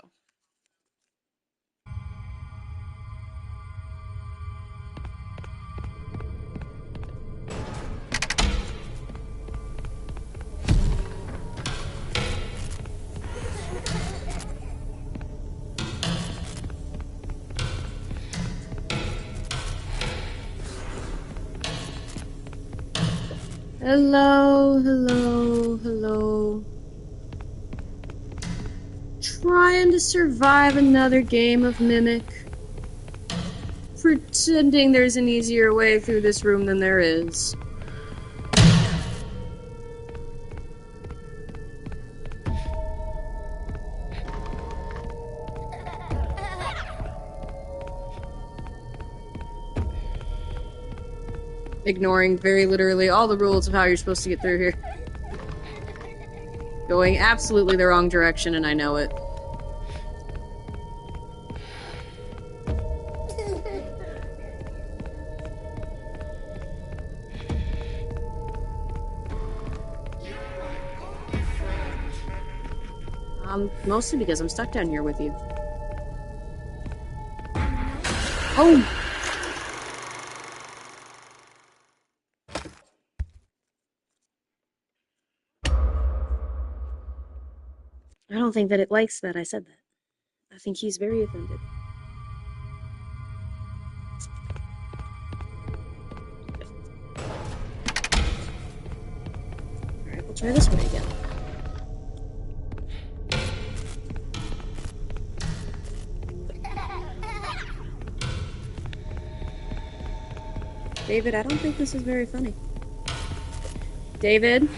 Hello, hello, hello. Trying to survive another game of Mimic. Pretending there's an easier way through this room than there is. Ignoring very literally all the rules of how you're supposed to get through here. Going absolutely the wrong direction, and I know it. Mostly because I'm stuck down here with you. Oh! I don't think that it likes that I said that. I think he's very offended. Alright, we'll try this one again. David, I don't think this is very funny. David?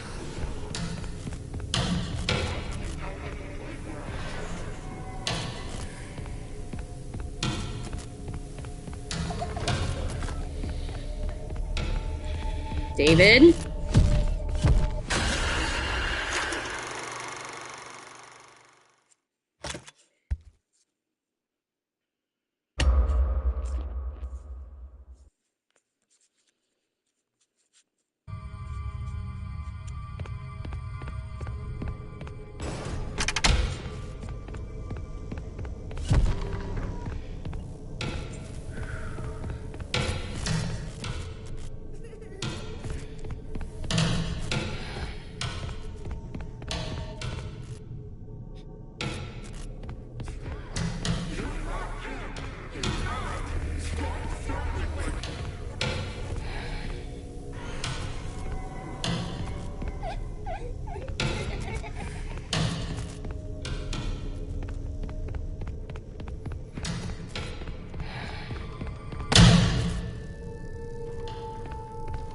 David?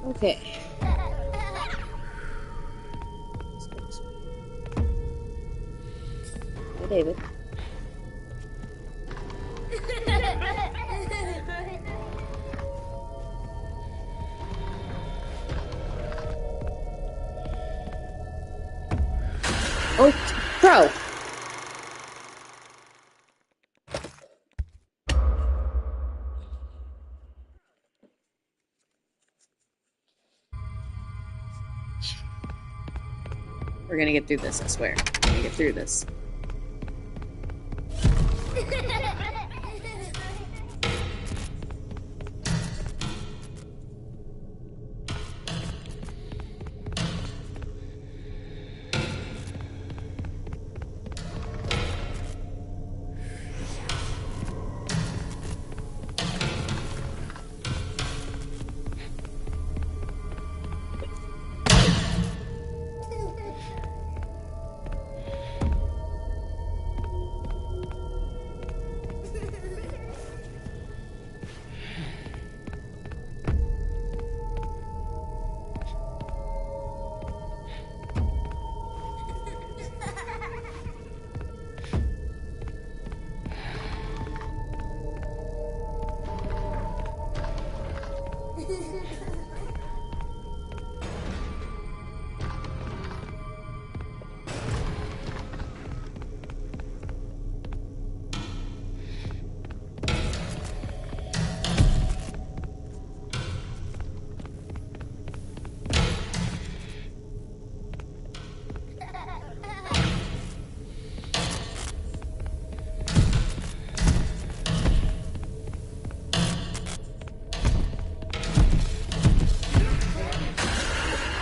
Okay. Hey, David. Oh, bro. We're gonna get through this, I swear. We're gonna get through this.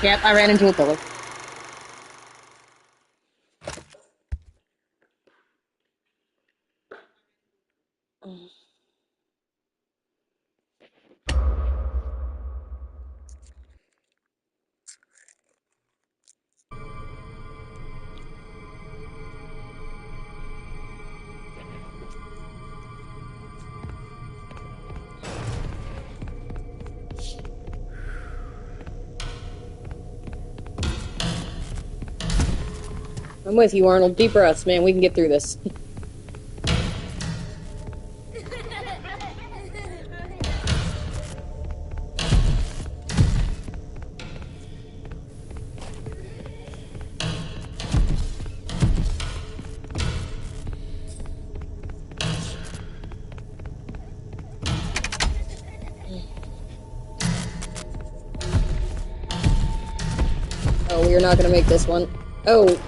Yep, I ran into a pillar. I'm with you, Arnold. Deep breaths, man. We can get through this. Oh, we are not gonna make this one. Oh.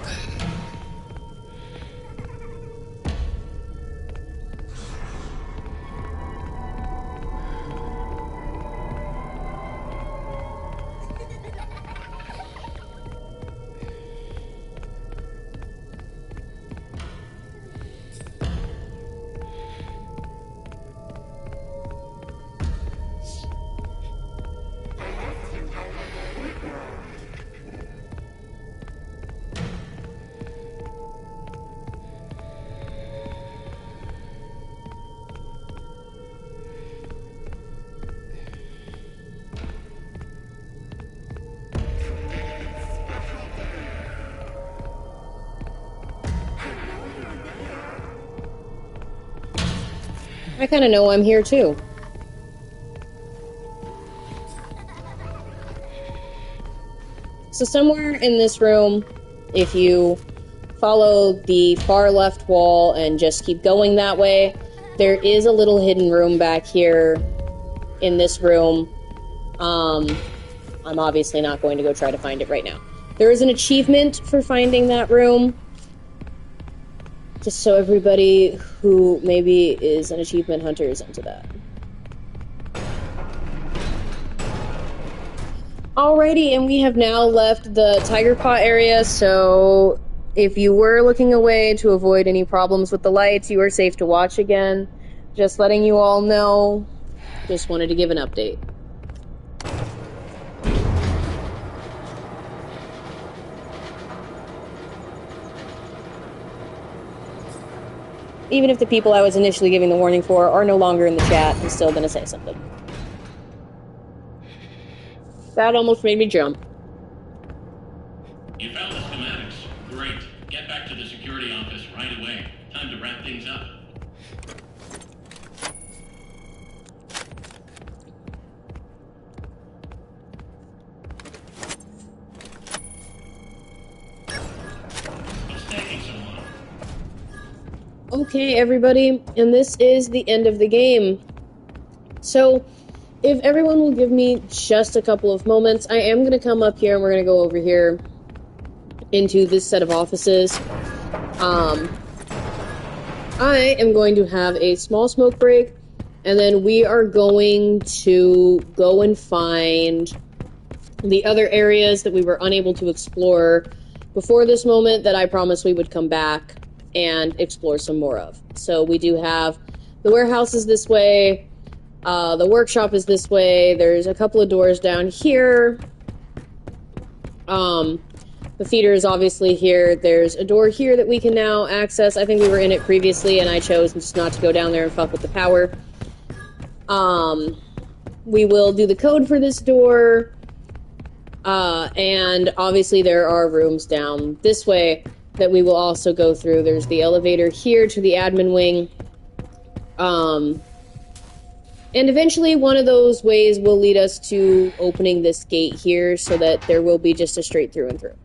I kind of know I'm here too. So somewhere in this room, if you follow the far left wall and just keep going that way, there is a little hidden room back here in this room. I'm obviously not going to go try to find it right now. There is an achievement for finding that room. Just so everybody who maybe is an achievement hunter is into that. Alrighty, and we have now left the Tiger Paw area, so if you were looking away to avoid any problems with the lights, you are safe to watch again. Just letting you all know. Just wanted to give an update. Even if the people I was initially giving the warning for are no longer in the chat, I'm still gonna say something. That almost made me jump. You found the schematics. Great. Get back to the security office right away. Time to wrap things up. What's taking so long? Okay, everybody, and this is the end of the game. So, if everyone will give me just a couple of moments, I am going to come up here and we're going to go over here into this set of offices. I am going to have a small smoke break, and then we are going to go and find the other areas that we were unable to explore before this moment that I promised we would come back and explore some more of. So we do have the warehouse is this way, the workshop is this way, there's a couple of doors down here, the feeder is obviously here, there's a door here that we can now access. I think we were in it previously and I chose just not to go down there and fuck with the power. We will do the code for this door, and obviously there are rooms down this way that we will also go through. There's the elevator here to the admin wing. And eventually one of those ways will lead us to opening this gate here so that there will be just a straight through and through.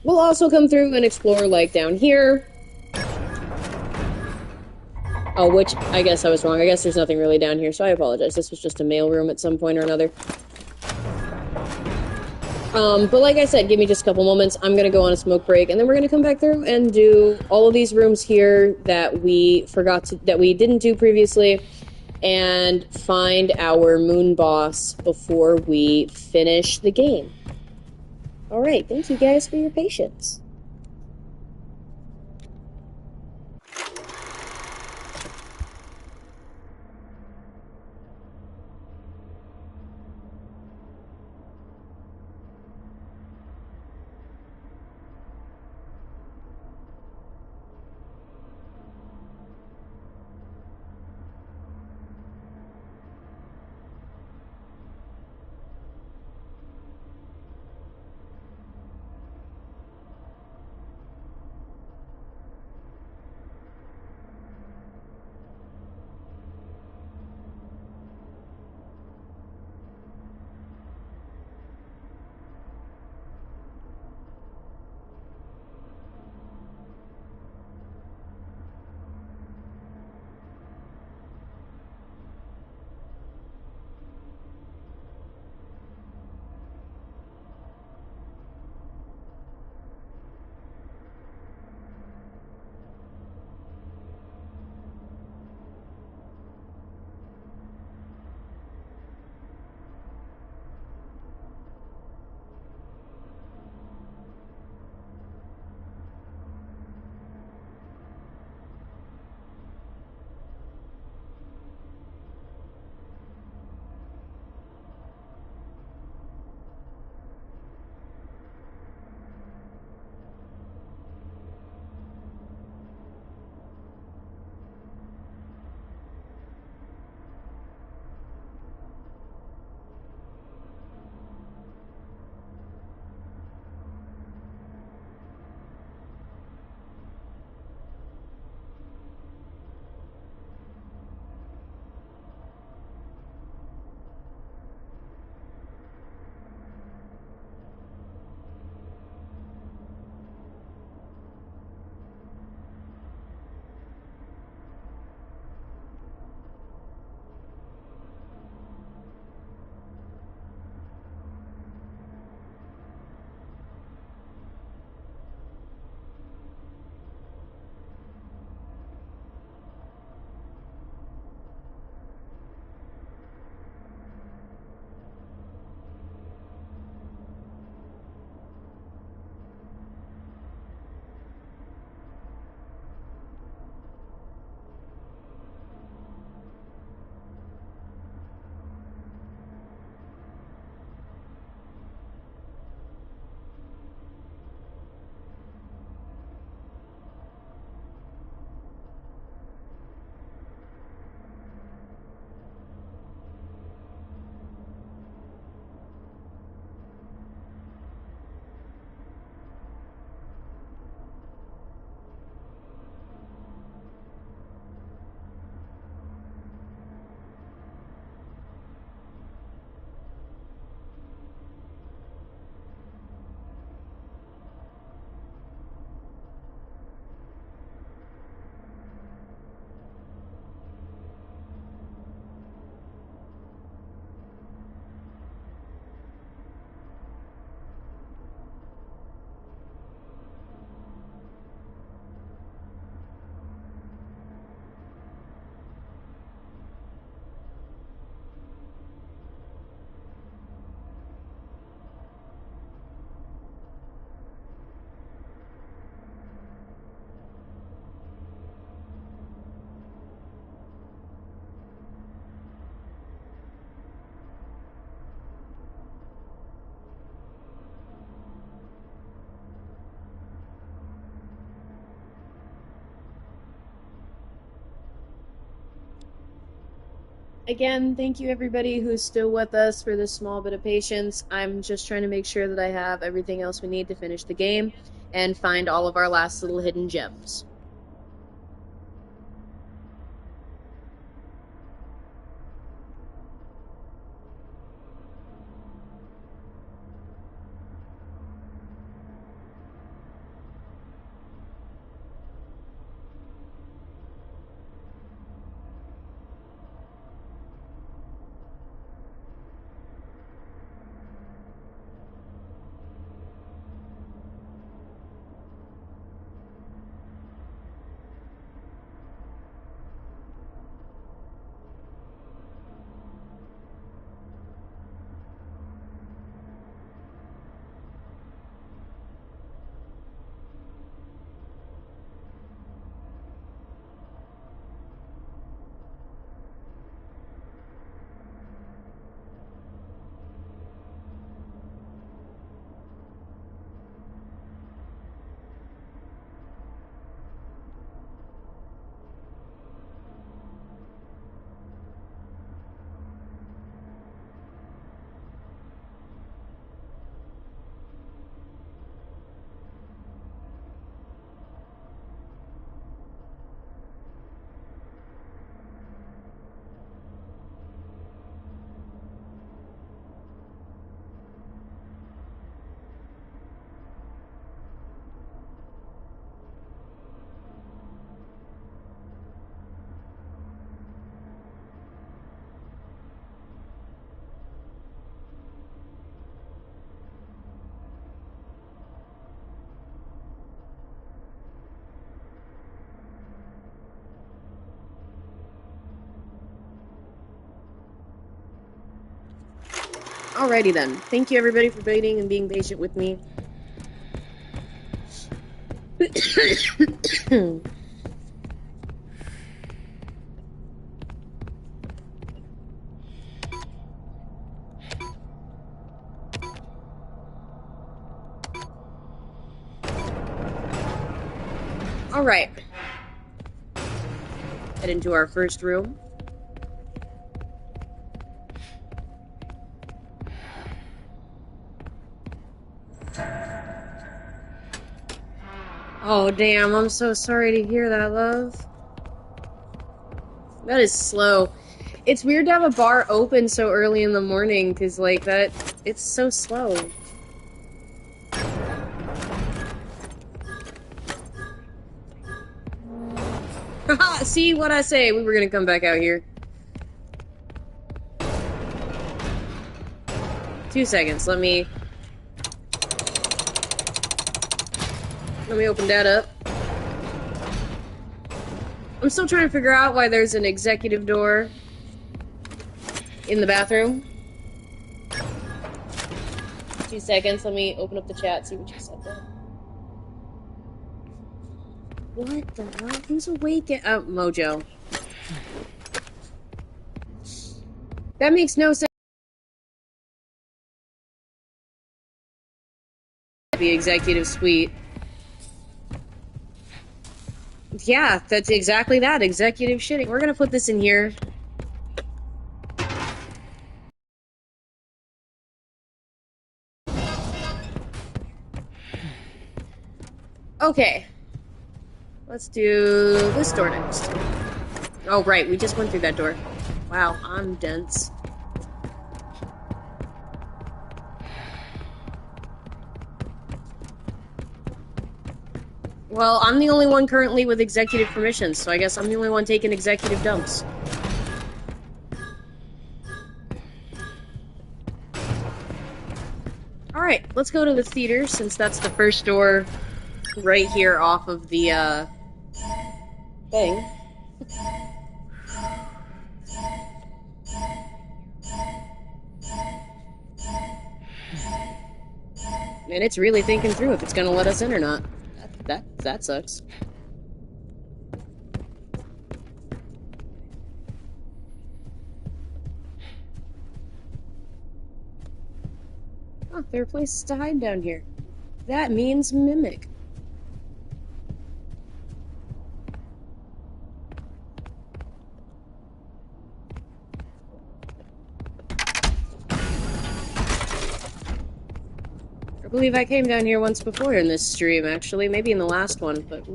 We'll also come through and explore, like, down here. Oh, which, I guess I was wrong. I guess there's nothing really down here, so I apologize. This was just a mail room at some point or another. But like I said, give me just a couple moments. I'm gonna go on a smoke break, and then we're gonna come back through and do all of these rooms here that we didn't do previously. and find our moon boss before we finish the game. Alright, thank you guys for your patience. Again, thank you everybody who's still with us for this small bit of patience. I'm just trying to make sure that I have everything else we need to finish the game and find all of our last little hidden gems. Alrighty then. Thank you everybody for waiting and being patient with me. Alright. Head into our first room. Oh, damn, I'm so sorry to hear that, love. That is slow. It's weird to have a bar open so early in the morning, because, like, it's so slow. Haha, see what I say? We were gonna come back out here. 2 seconds, let me open that up. I'm still trying to figure out why there's an executive door in the bathroom. 2 seconds, let me open up the chat, see what you said there. What the hell? Who's awake at Mojo? That makes no sense. The executive suite. Yeah, that's exactly that. Executive shitting. We're gonna put this in here. Okay. Let's do this door next. Oh, right. We just went through that door. Wow, I'm dense. Well, I'm the only one currently with executive permissions, so I guess I'm the only one taking executive dumps. Alright, let's go to the theater, since that's the first door right here off of the, thing. And it's really thinking through if it's gonna let us in or not. That sucks. Oh, there are places to hide down here. That means mimic. I believe I came down here once before in this stream, actually. Maybe in the last one, but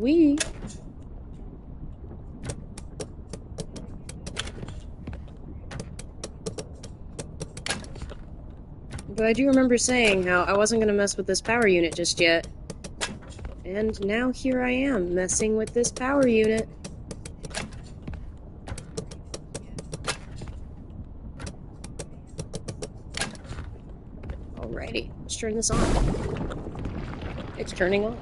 But I do remember saying how I wasn't gonna mess with this power unit just yet. And now here I am, messing with this power unit. Alrighty, let's turn this on. It's turning on.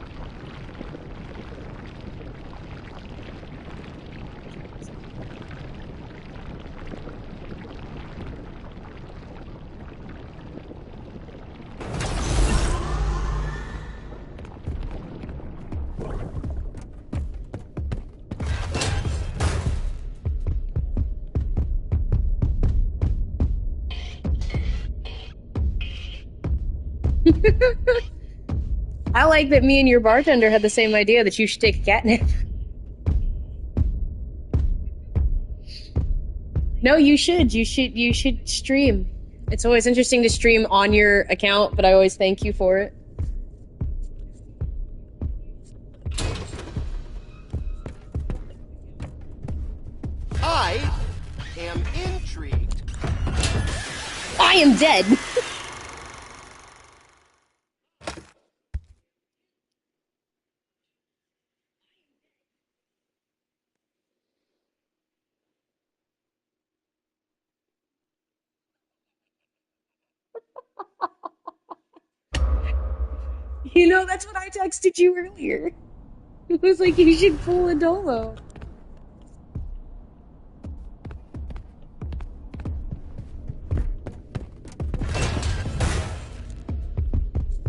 I like that me and your bartender had the same idea that you should take a catnip. No, you should. You should stream. It's always interesting to stream on your account, but I always thank you for it. I am intrigued. I am dead. You know, that's what I texted you earlier. It was like, you should pull a dolo.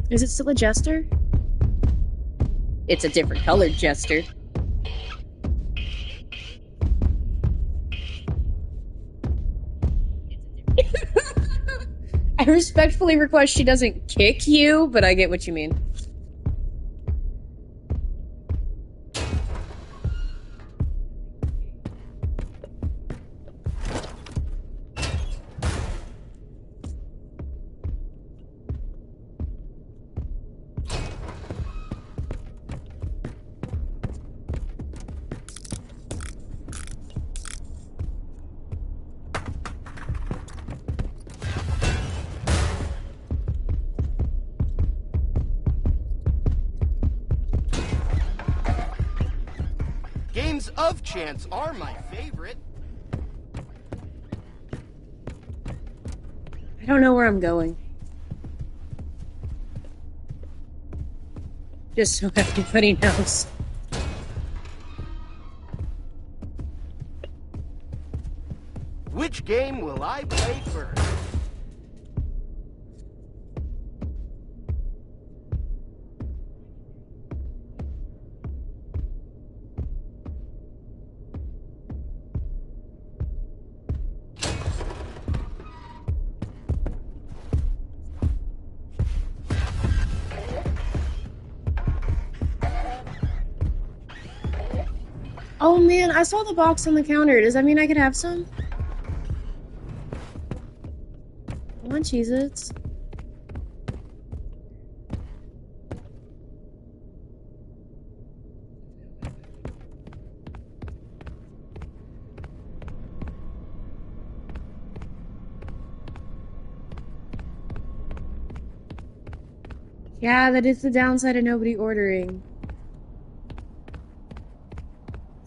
Is it still a jester? It's a different colored jester. I respectfully request she doesn't kick you, but I get what you mean. Games of chance are my favorite. I don't know where I'm going. Just so everybody knows. Which game will I play first? Oh man, I saw the box on the counter. Does that mean I could have some? Come on, Cheez-Its. Yeah, that is the downside of nobody ordering.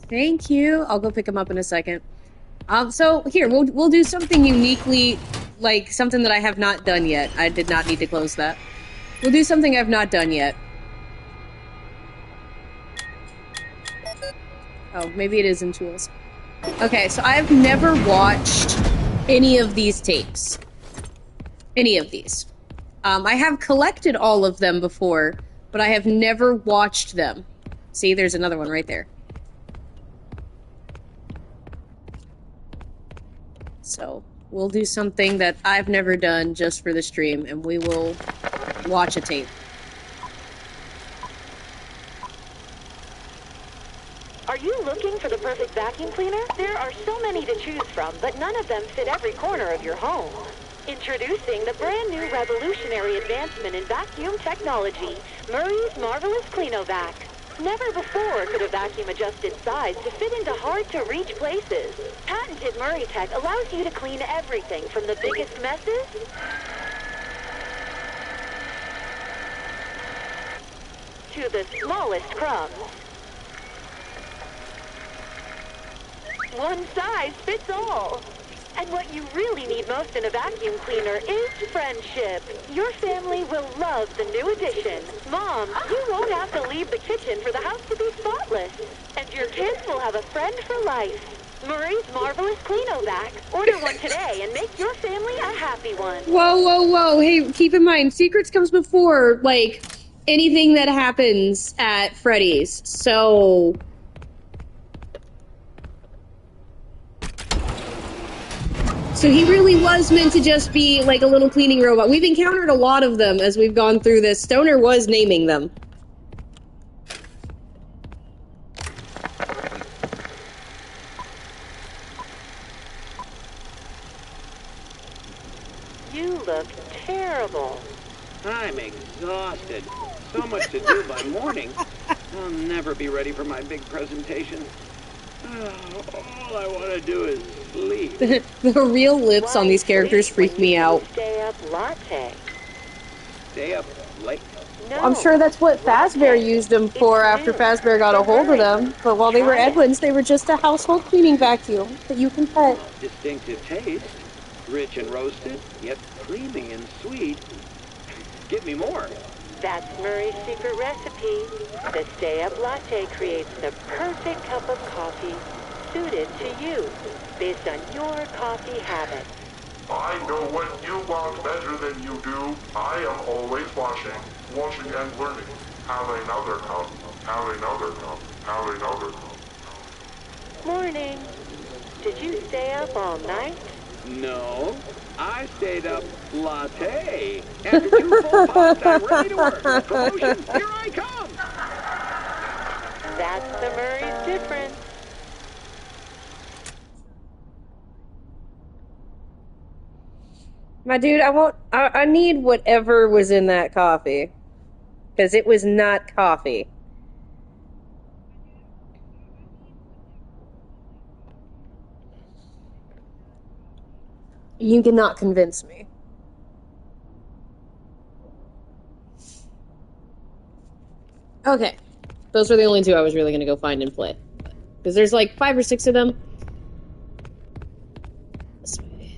Thank you. I'll go pick them up in a second. So here, we'll do something uniquely, like something that I have not done yet. I did not need to close that. We'll do something I've not done yet. Oh, maybe it is in tools. Okay, so I've never watched any of these tapes. Any of these. I have collected all of them before, but I have never watched them. See, there's another one right there. So, we'll do something that I've never done just for the stream, and we will watch a tape. Are you looking for the perfect vacuum cleaner? There are so many to choose from, but none of them fit every corner of your home. Introducing the brand new revolutionary advancement in vacuum technology, Murray's Marvelous Cleanovac. Never before could a vacuum-adjusted size to fit into hard-to-reach places. Patented Murray Tech allows you to clean everything from the biggest messes to the smallest crumbs. One size fits all. And what you really need most in a vacuum cleaner is friendship. Your family will love the new addition. Mom, you won't have to leave the kitchen for the house to be spotless. And your kids will have a friend for life. Murray's Marvelous Cleanovac. Order one today and make your family a happy one. Whoa, whoa, whoa. Hey, keep in mind, secrets comes before, like, anything that happens at Freddy's. So... So he really was meant to just be like a little cleaning robot. We've encountered a lot of them as we've gone through this. Stoner was naming them. You look terrible. I'm exhausted. So much to do by morning. I'll never be ready for my big presentation. All I want to do is sleep. The real lips on these characters freak me out. Stay up latte. Stay up late? No. I'm sure that's what Fazbear used them for after Fazbear got a hold of them. But while they were Edwins, they were just a household cleaning vacuum that you can pet. Distinctive taste. Rich and roasted, yet creamy and sweet. Give me more. That's Murray's secret recipe. The Stay Up Latte creates the perfect cup of coffee suited to you, based on your coffee habits. I know what you want better than you do. I am always watching and learning. Have another cup. Have another cup. Have another cup. Morning. Did you stay up all night? No, I stayed up latte. After 2 full pots, I'm ready to work. Promotion, here I come. That's the Murray's difference. My dude, I need whatever was in that coffee. Because it was not coffee. You cannot convince me. Okay. Those were the only two I was really going to go find and play. Because there's like 5 or 6 of them. This way.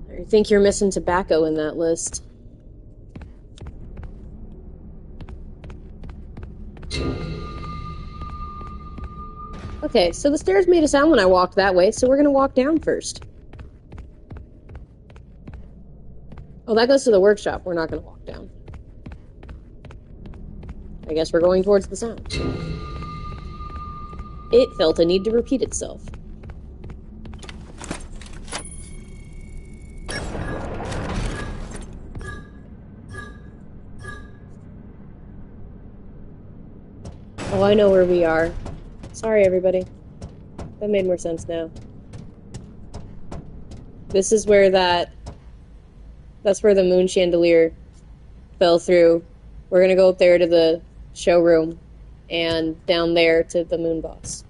I think you're missing tobacco in that list. Okay, so the stairs made a sound when I walked that way, so we're gonna walk down first. Oh, that goes to the workshop. We're not gonna walk down. I guess we're going towards the sound. It felt a need to repeat itself. Oh, I know where we are. Sorry, everybody. That made more sense now. This is where that's where the moon chandelier fell through. We're gonna go up there to the showroom and down there to the moon boss.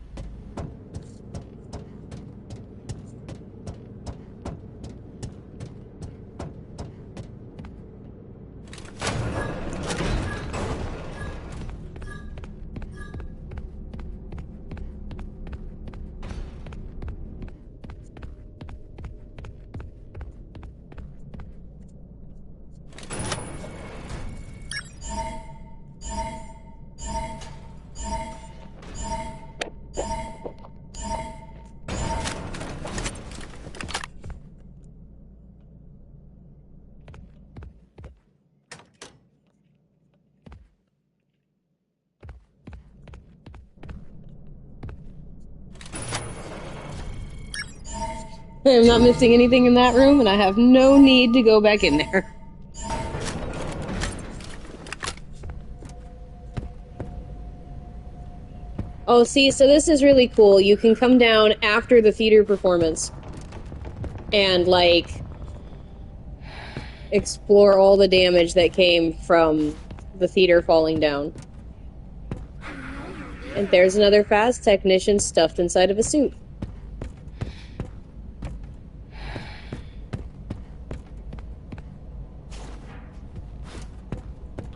I'm not missing anything in that room, and I have no need to go back in there. Oh, see, so this is really cool. You can come down after the theater performance and, like, explore all the damage that came from the theater falling down. And there's another fast technician stuffed inside of a suit.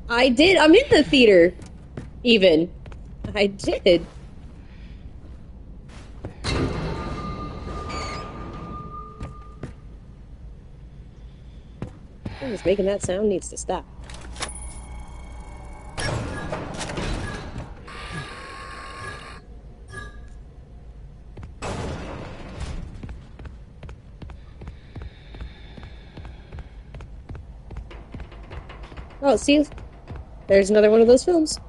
I did. I'm in the theater, even. I did. Whoever's making that sound needs to stop. Oh, see? There's another one of those films.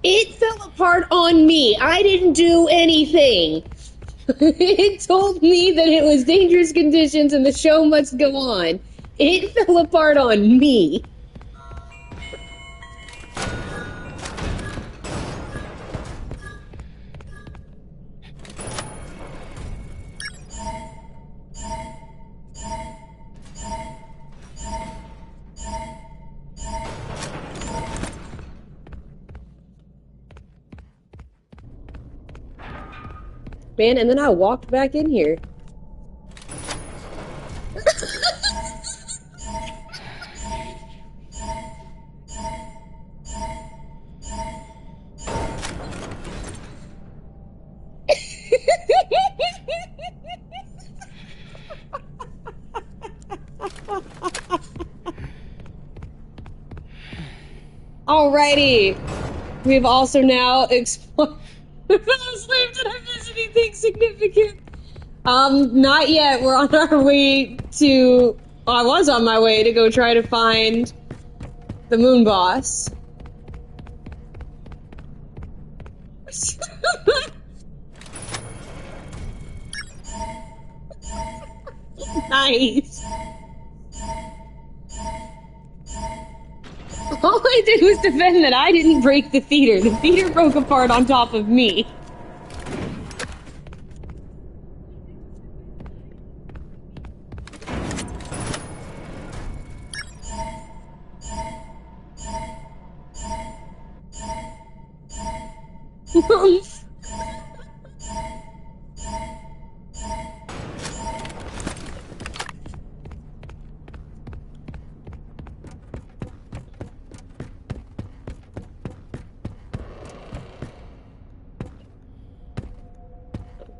It fell apart on me. I didn't do anything. It told me that it was dangerous conditions and the show must go on. It fell apart on me. Man, and then I walked back in here. Alrighty. We've also now explored. I fell asleep. Did I miss anything significant? Not yet. We're on our way to. Well, I was on my way to go try to find the moon boss. Nice. All I did was defend that I didn't break the theater. The theater broke apart on top of me.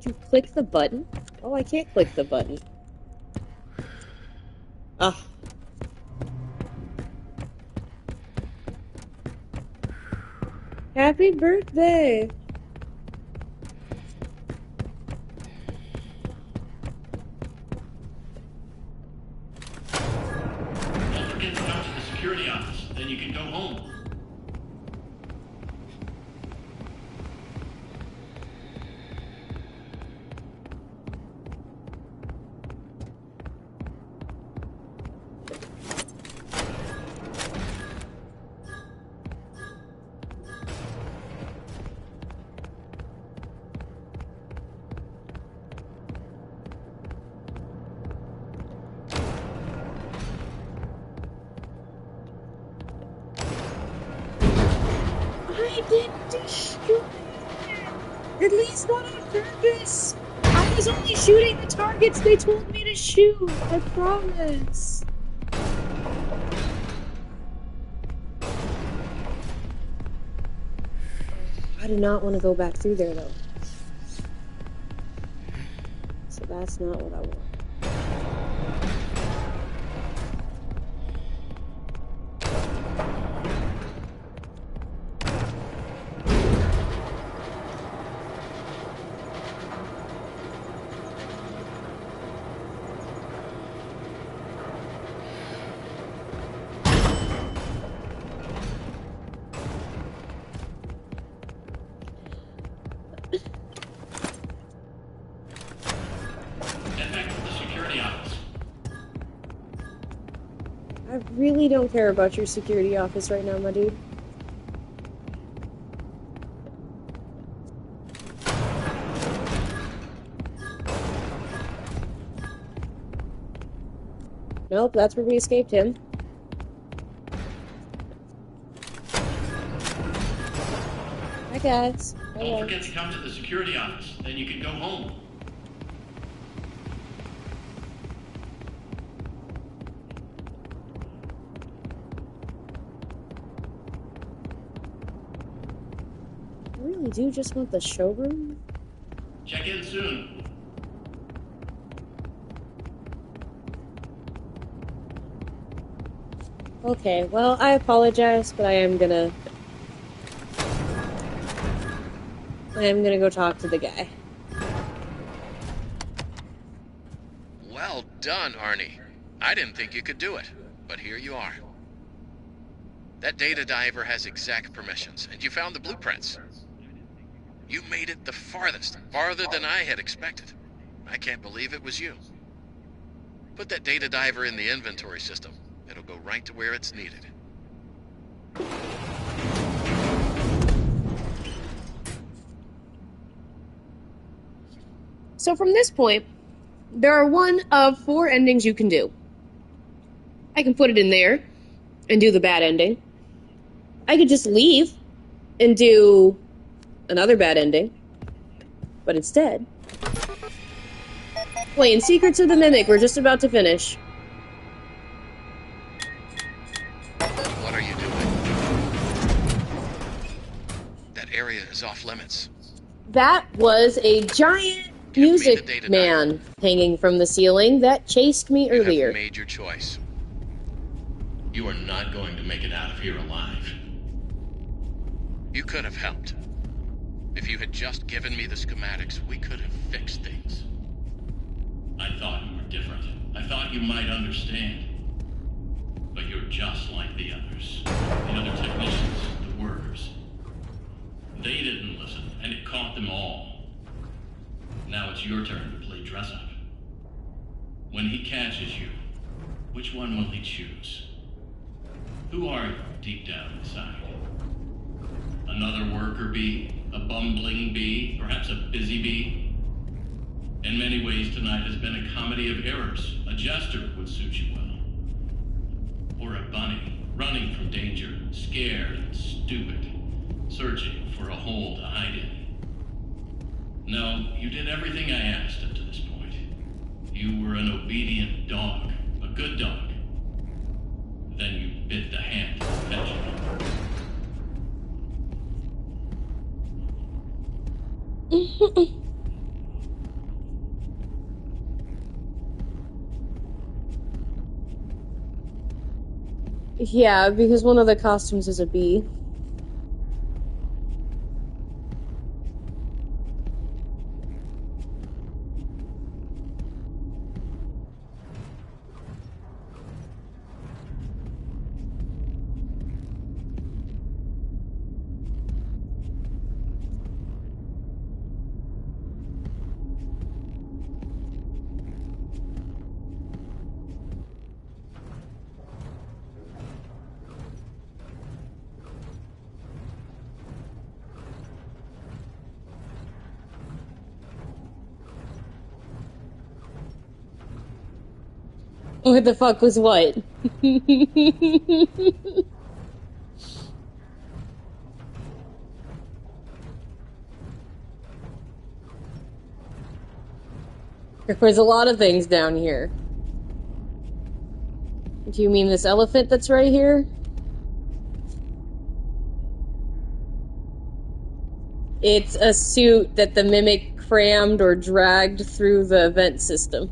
To click the button? Oh, I can't click the button. Ugh. Happy birthday! Don't forget to come to the security office, then you can go home. I didn't destroy it! At least not on purpose! I was only shooting the targets they told me to shoot! I promise! I do not want to go back through there, though. So that's not what I want. I really don't care about your security office right now, my dude. Nope, that's where we escaped him. Hi, guys. Don't forget to come to the security office, then you can go home. I really do just want the showroom. Check in soon. Okay, well, I apologize, but I am gonna go talk to the guy. Well done, Arnie. I didn't think you could do it, but here you are. That data diver has exact permissions, and you found the blueprints. You made it the farthest, farther than I had expected. I can't believe it was you. Put that data diver in the inventory system. It'll go right to where it's needed. So from this point, there are one of 4 endings you can do. I can put it in there and do the bad ending. I could just leave and do another bad ending. But instead, playing Secrets of the Mimic, we're just about to finish. What are you doing? That area is off limits. That was a giant music man hanging from the ceiling that chased me earlier. You have made your choice. You are not going to make it out of here alive. You could have helped. If you had just given me the schematics, we could have fixed things. I thought you were different. I thought you might understand. But you're just like the others. The other technicians, the workers. They didn't listen, and it caught them all. Now it's your turn to play dress-up. When he catches you, which one will he choose? Who are you deep down inside? Another worker bee? A bumbling bee? Perhaps a busy bee? In many ways, tonight has been a comedy of errors. A jester would suit you well. Or a bunny, running from danger, scared and stupid, searching for a hole to hide in. No, you did everything I asked up to this point. You were an obedient dog, a good dog. Then you bit the hand that fed you. Yeah, because one of the costumes is a bee. What the fuck was what? There's a lot of things down here. Do you mean this elephant that's right here? It's a suit that the mimic crammed or dragged through the vent system.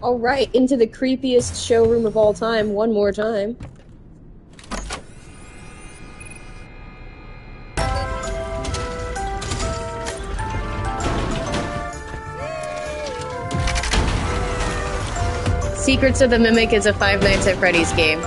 Alright, into the creepiest showroom of all time, one more time. Secrets of the Mimic is a Five Nights at Freddy's game.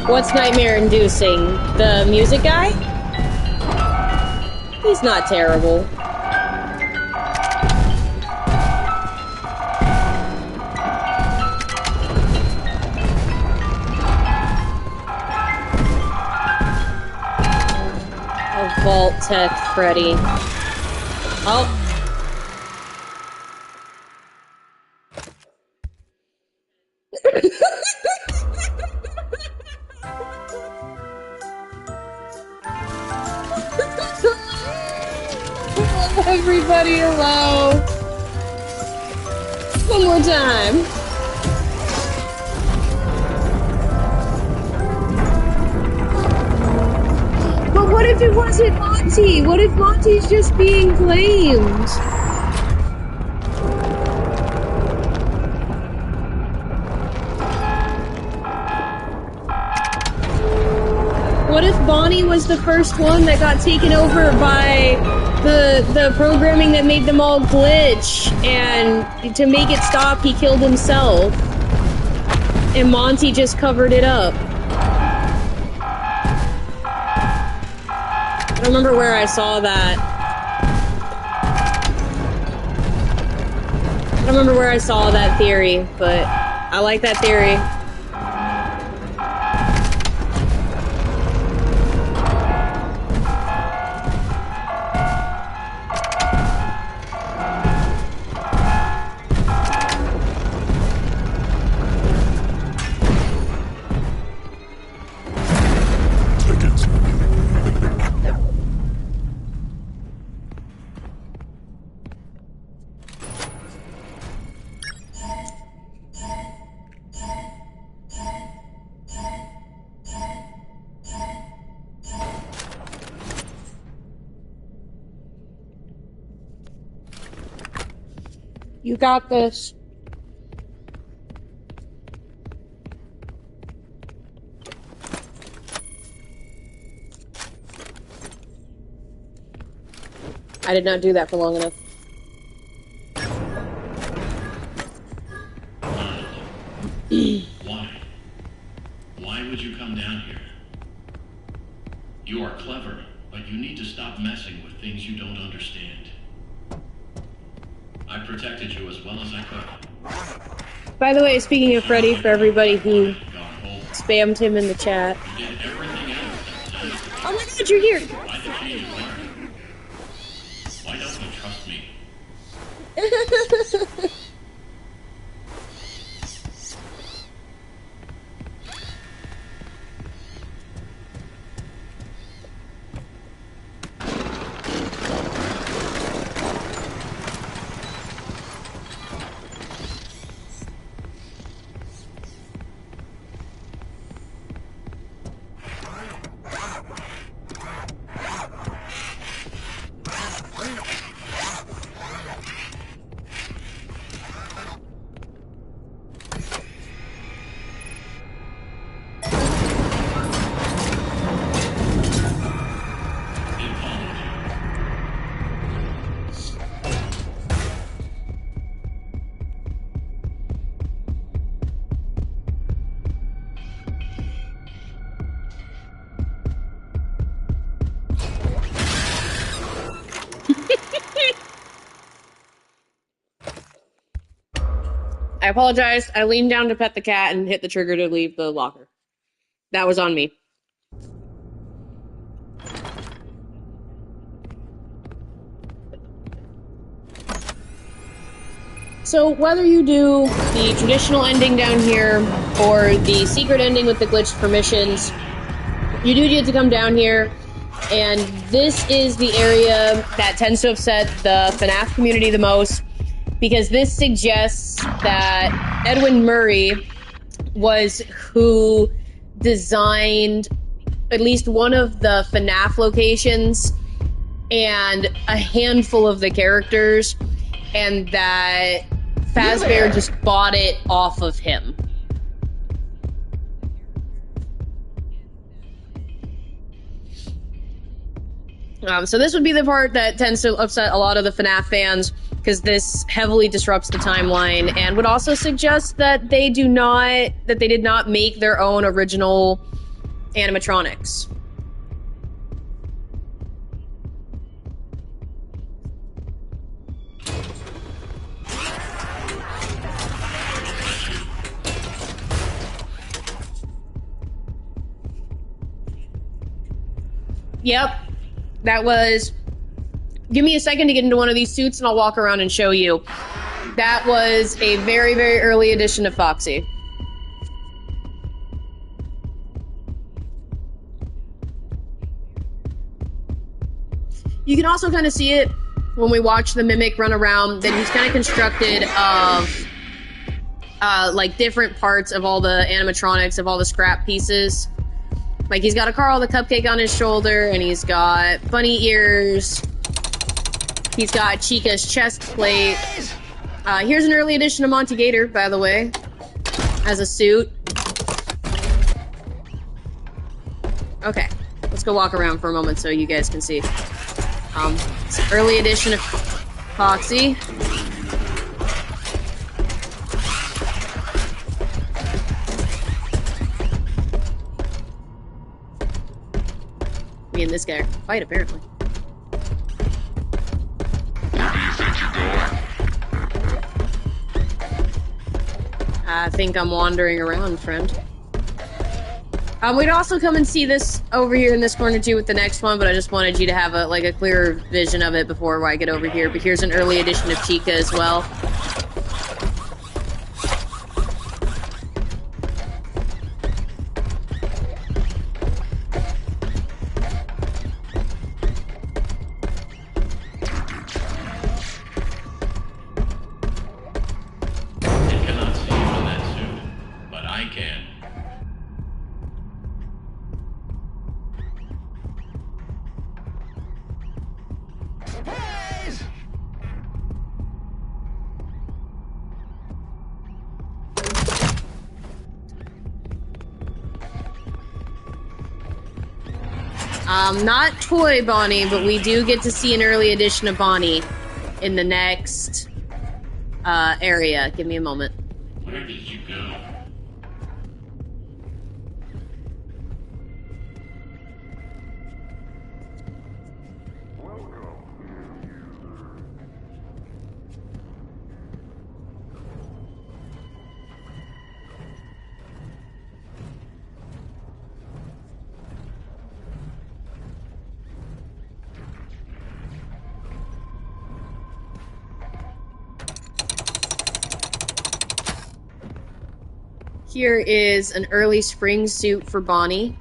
What's nightmare-inducing? The music guy? He's not terrible. A Vault Tech Freddy. Oh. Everybody hello. One more time. But what if it wasn't Monty? What if Monty's just being claimed? What if Bonnie was the first one that got taken over by the programming that made them all glitch, and to make it stop, he killed himself, and Monty just covered it up? I don't remember where I saw that. I don't remember where I saw that theory, but I like that theory. You got this. I did not do that for long enough. Why? Why would you come down here? You are clever, but you need to stop messing with things you don't understand. I protected you as well as I could. By the way, speaking of Freddy, for everybody who spammed him in the chat. Oh my god, you're here! Why the change of heart? Why don't you trust me? I apologize. I leaned down to pet the cat and hit the trigger to leave the locker. That was on me. So whether you do the traditional ending down here or the secret ending with the glitched permissions, you do get to come down here, and this is the area that tends to upset the FNAF community the most, because this suggests that Edwin Murray was who designed at least one of the FNAF locations and a handful of the characters, and that Fazbear just bought it off of him. So this would be the part that tends to upset a lot of the FNAF fans, because this heavily disrupts the timeline, and would also suggest that they did not make their own original animatronics. Yep, that was... Give me a second to get into one of these suits and I'll walk around and show you. That was a very, very early edition of Foxy. You can also kind of see it when we watch the Mimic run around, that he's kind of constructed of like different parts of all the animatronics, of all the scrap pieces. Like he's got a Carl the Cupcake on his shoulder, and he's got bunny ears. He's got Chica's chest plate. Here's an early edition of Monty Gator, by the way, as a suit. Okay. let's go walk around for a moment so you guys can see. It's an early edition of Foxy. Me and this guy are fight, apparently. I think I'm wandering around, friend. We'd also come and see this over here in this corner too with the next one, but I just wanted you to have a clearer vision of it before I get over here. But here's an early edition of Chica as well. Not Toy Bonnie, but we do get to see an early edition of Bonnie in the next area. Give me a moment. Where did you go? Here is an early spring suit for Bonnie.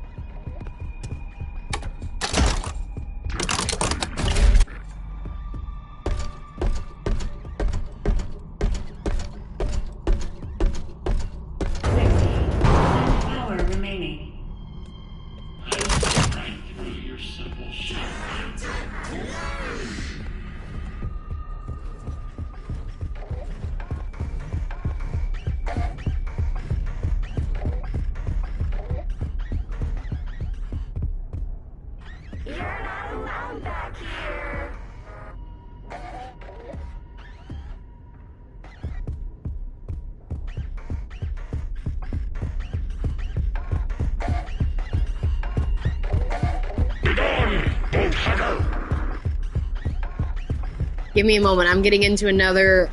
Give me a moment. I'm getting into another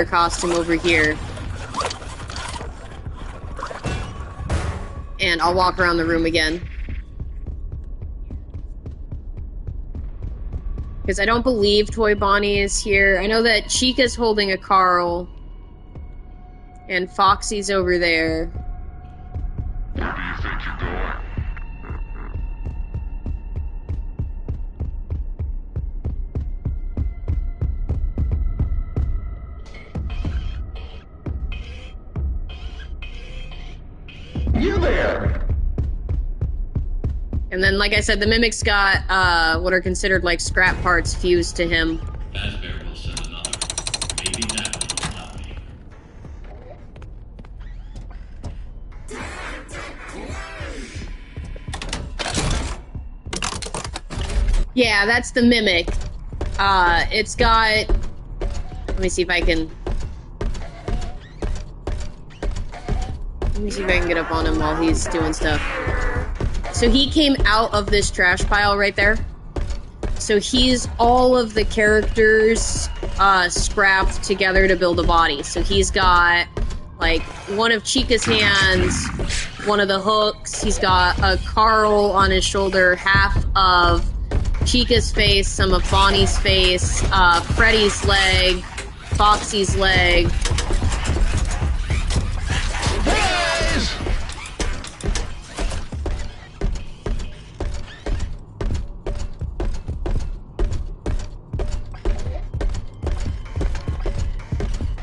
costume over here. And I'll walk around the room again. Because I don't believe Toy Bonnie is here. I know that Chica's holding a Carl. And Foxy's over there. Where do you think you're going? You there! And then, like I said, the Mimic's got what are considered like scrap parts fused to him. Fazbear will send another. Maybe that will help me. Yeah, that's the Mimic. It's got... Let me see if I can... Let me see if I can get up on him while he's doing stuff. So he came out of this trash pile right there. So he's all of the characters scrapped together to build a body. So he's got, like, one of Chica's hands, one of the hooks. He's got a Carl on his shoulder, half of Chica's face, some of Bonnie's face, Freddy's leg, Foxy's leg.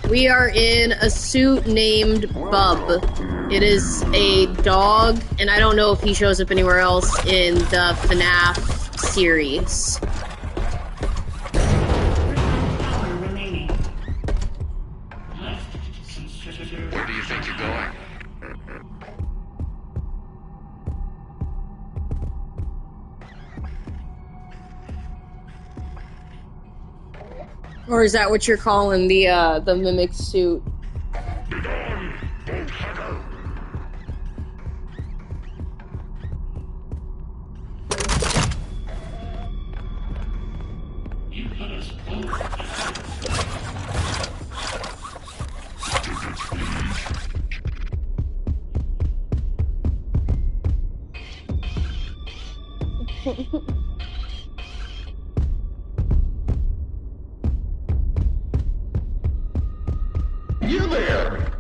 We are in a suit named Bub. It is a dog, and I don't know if he shows up anywhere else in the FNAF series. Where do you think you're going? Or is that what you're calling the mimic suit? You there!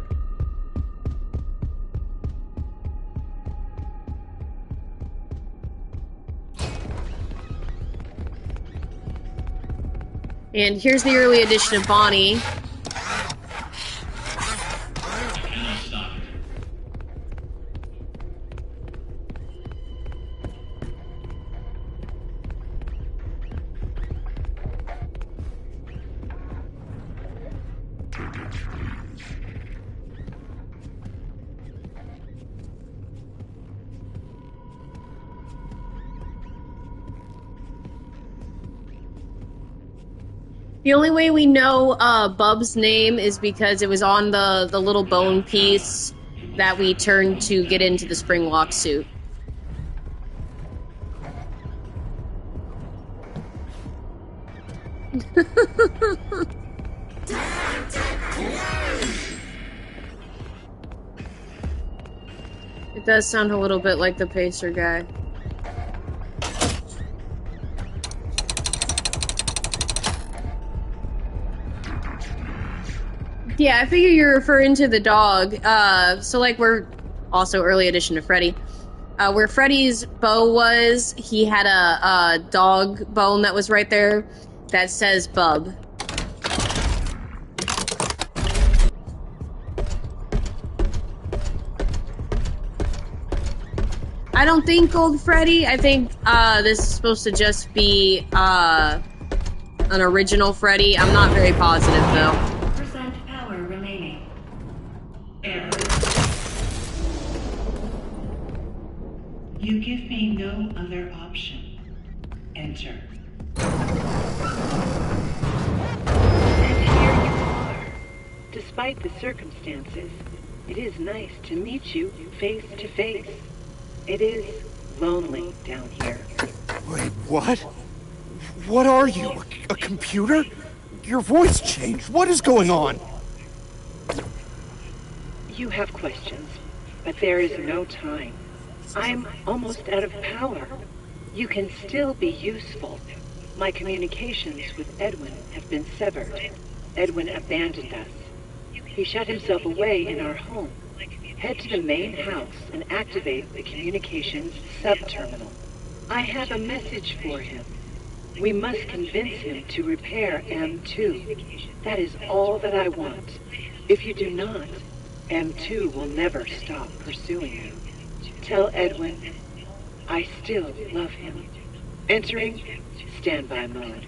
And here's the early edition of Bonnie. The only way we know Bub's name is because it was on the little bone piece that we turned to get into the Springlock suit. It does sound a little bit like the Pacer guy. Yeah, I figure you're referring to the dog. So, like, we're also early edition of Freddy. Where Freddy's bow was, he had a dog bone that was right there that says Bub. I don't think Old Freddy. I think this is supposed to just be an original Freddy. I'm not very positive, though. Power remaining. Error. You give me no other option. Enter. And here you are. Despite the circumstances, it is nice to meet you face to face. It is lonely down here. Wait, what? What are you? A computer? Your voice changed. What is going on? You have questions, but there is no time. I'm almost out of power. You can still be useful. My communications with Edwin have been severed. Edwin abandoned us. He shut himself away in our home. Head to the main house and activate the communications sub-terminal. I have a message for him. We must convince him to repair M2. That is all that I want. If you do not, M2 will never stop pursuing you. Tell Edwin, I still love him. Entering standby mode.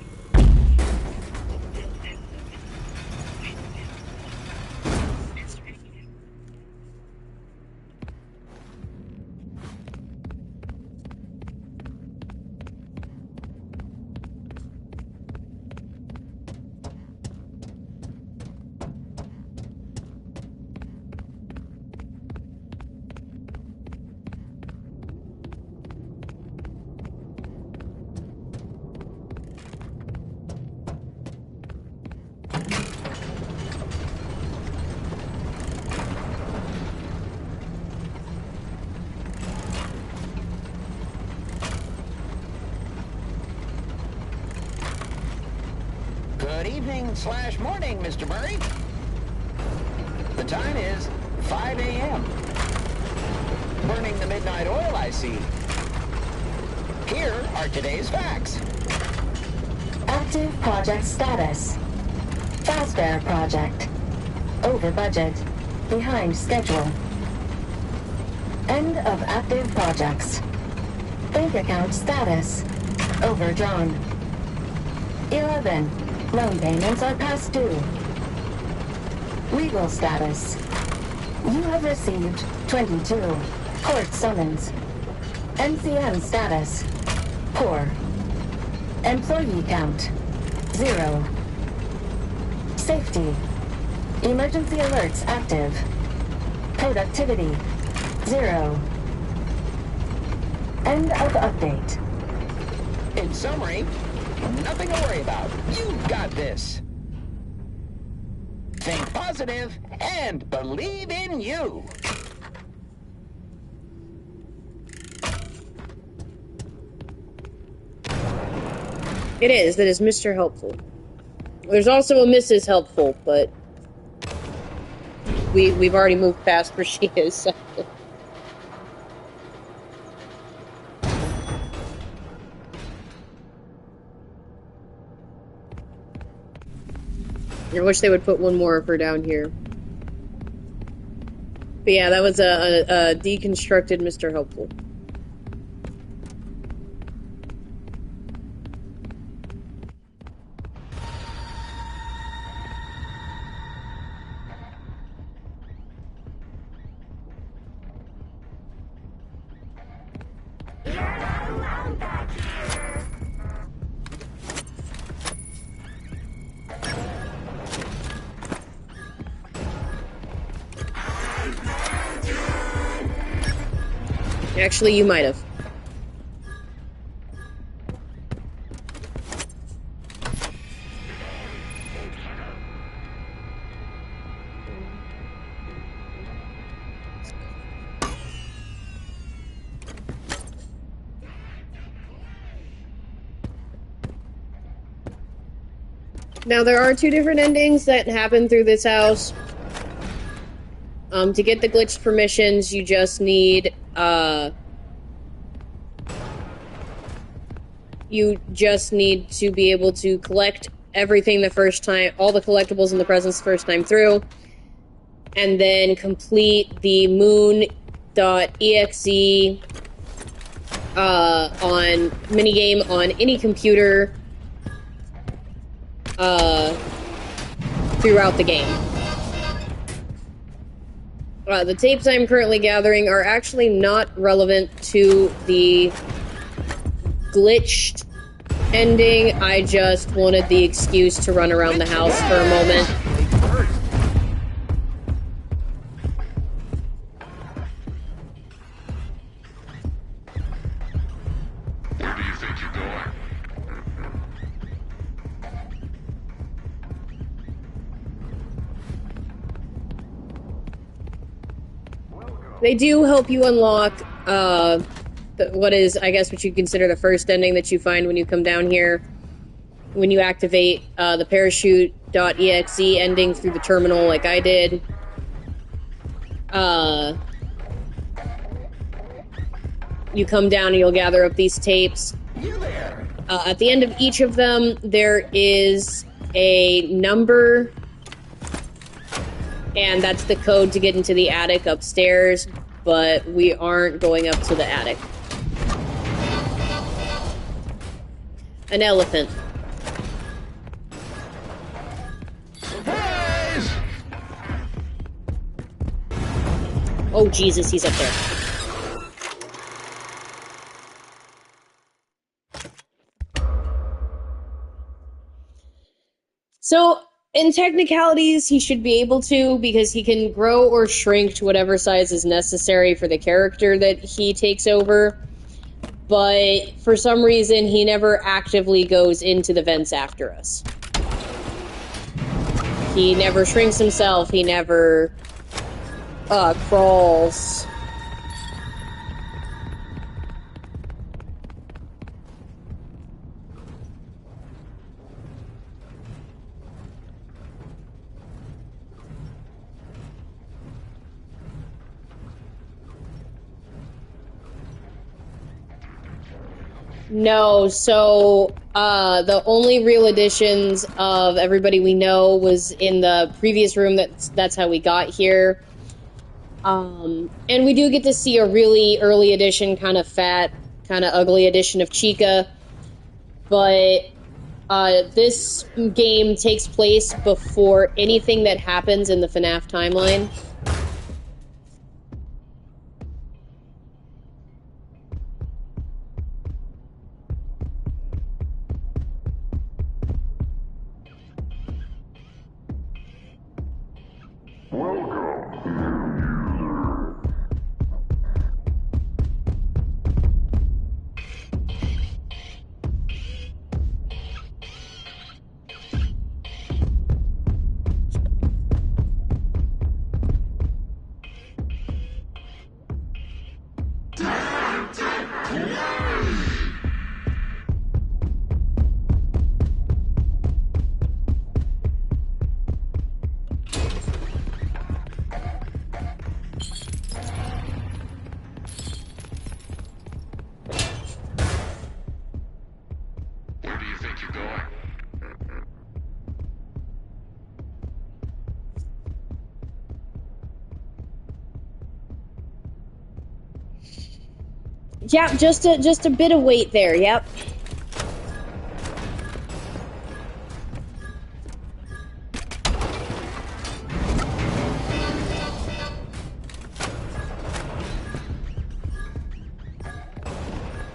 Good evening/morning, Mr. Murray. The time is 5 a.m. Burning the midnight oil, I see. Here are today's facts. Active project status. Fazbear project. Over budget. Behind schedule. End of active projects. Bank account status. Overdrawn. 11. Loan payments are past due. Legal status. You have received 22. Court summons. NCM status. Poor. Employee count. 0. Safety. Emergency alerts active. Productivity 0. End of update. In summary, nothing to worry about. You've got this. Think positive and believe in you. It is. That is Mr. Helpful. There's also a Mrs. Helpful, but we've already moved past where she is. So. I wish they would put one more of her down here. But yeah, that was a deconstructed Mr. Helpful. Actually, you might have. Now, there are 2 different endings that happen through this house. To get the glitched permissions, you just need, to be able to collect everything the first time, all the collectibles in the presence the first time through, and then complete the moon.exe, on minigame on any computer, throughout the game. The tapes I'm currently gathering are actually not relevant to the glitched ending. I just wanted the excuse to run around the house for a moment. Where do you think you're going? They do help you unlock, what is, I guess, what you'd consider the first ending that you find when you come down here. When you activate, the parachute.exe ending through the terminal like I did. You come down and you'll gather up these tapes. At the end of each of them, there is a number, and that's the code to get into the attic upstairs, but we aren't going up to the attic. An elephant. Surprise! Oh, Jesus, he's up there. So, in technicalities, he should be able to, because he can grow or shrink to whatever size is necessary for the character that he takes over. But for some reason, he never actively goes into the vents after us. He never shrinks himself, he never crawls. No, so the only real additions of everybody we know was in the previous room. That's how we got here. And we do get to see a really early edition, kind of fat, kind of ugly edition of Chica. But this game takes place before anything that happens in the FNAF timeline. Yeah, just a bit of weight there, yep.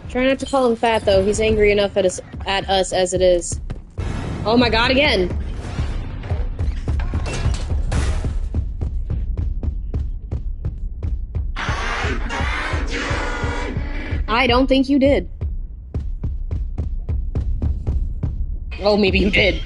Try not to call him fat, though. He's angry enough at us as it is. Oh my god, again! I don't think you did. Oh, maybe you did.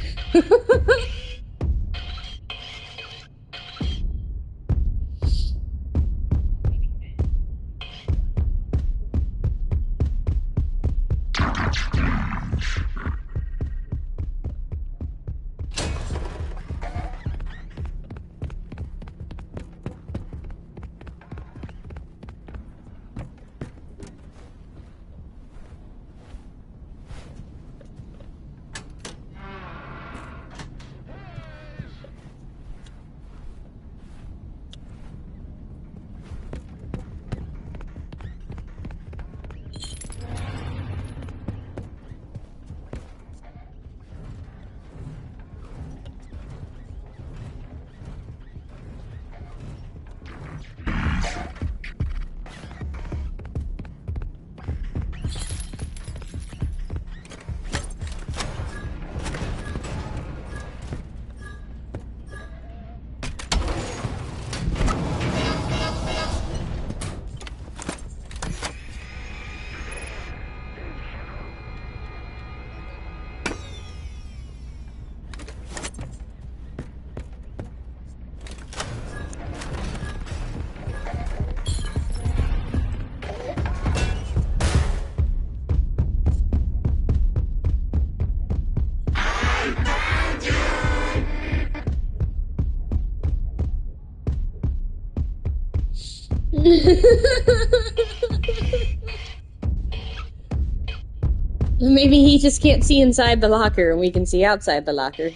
Maybe he just can't see inside the locker and we can see outside the locker.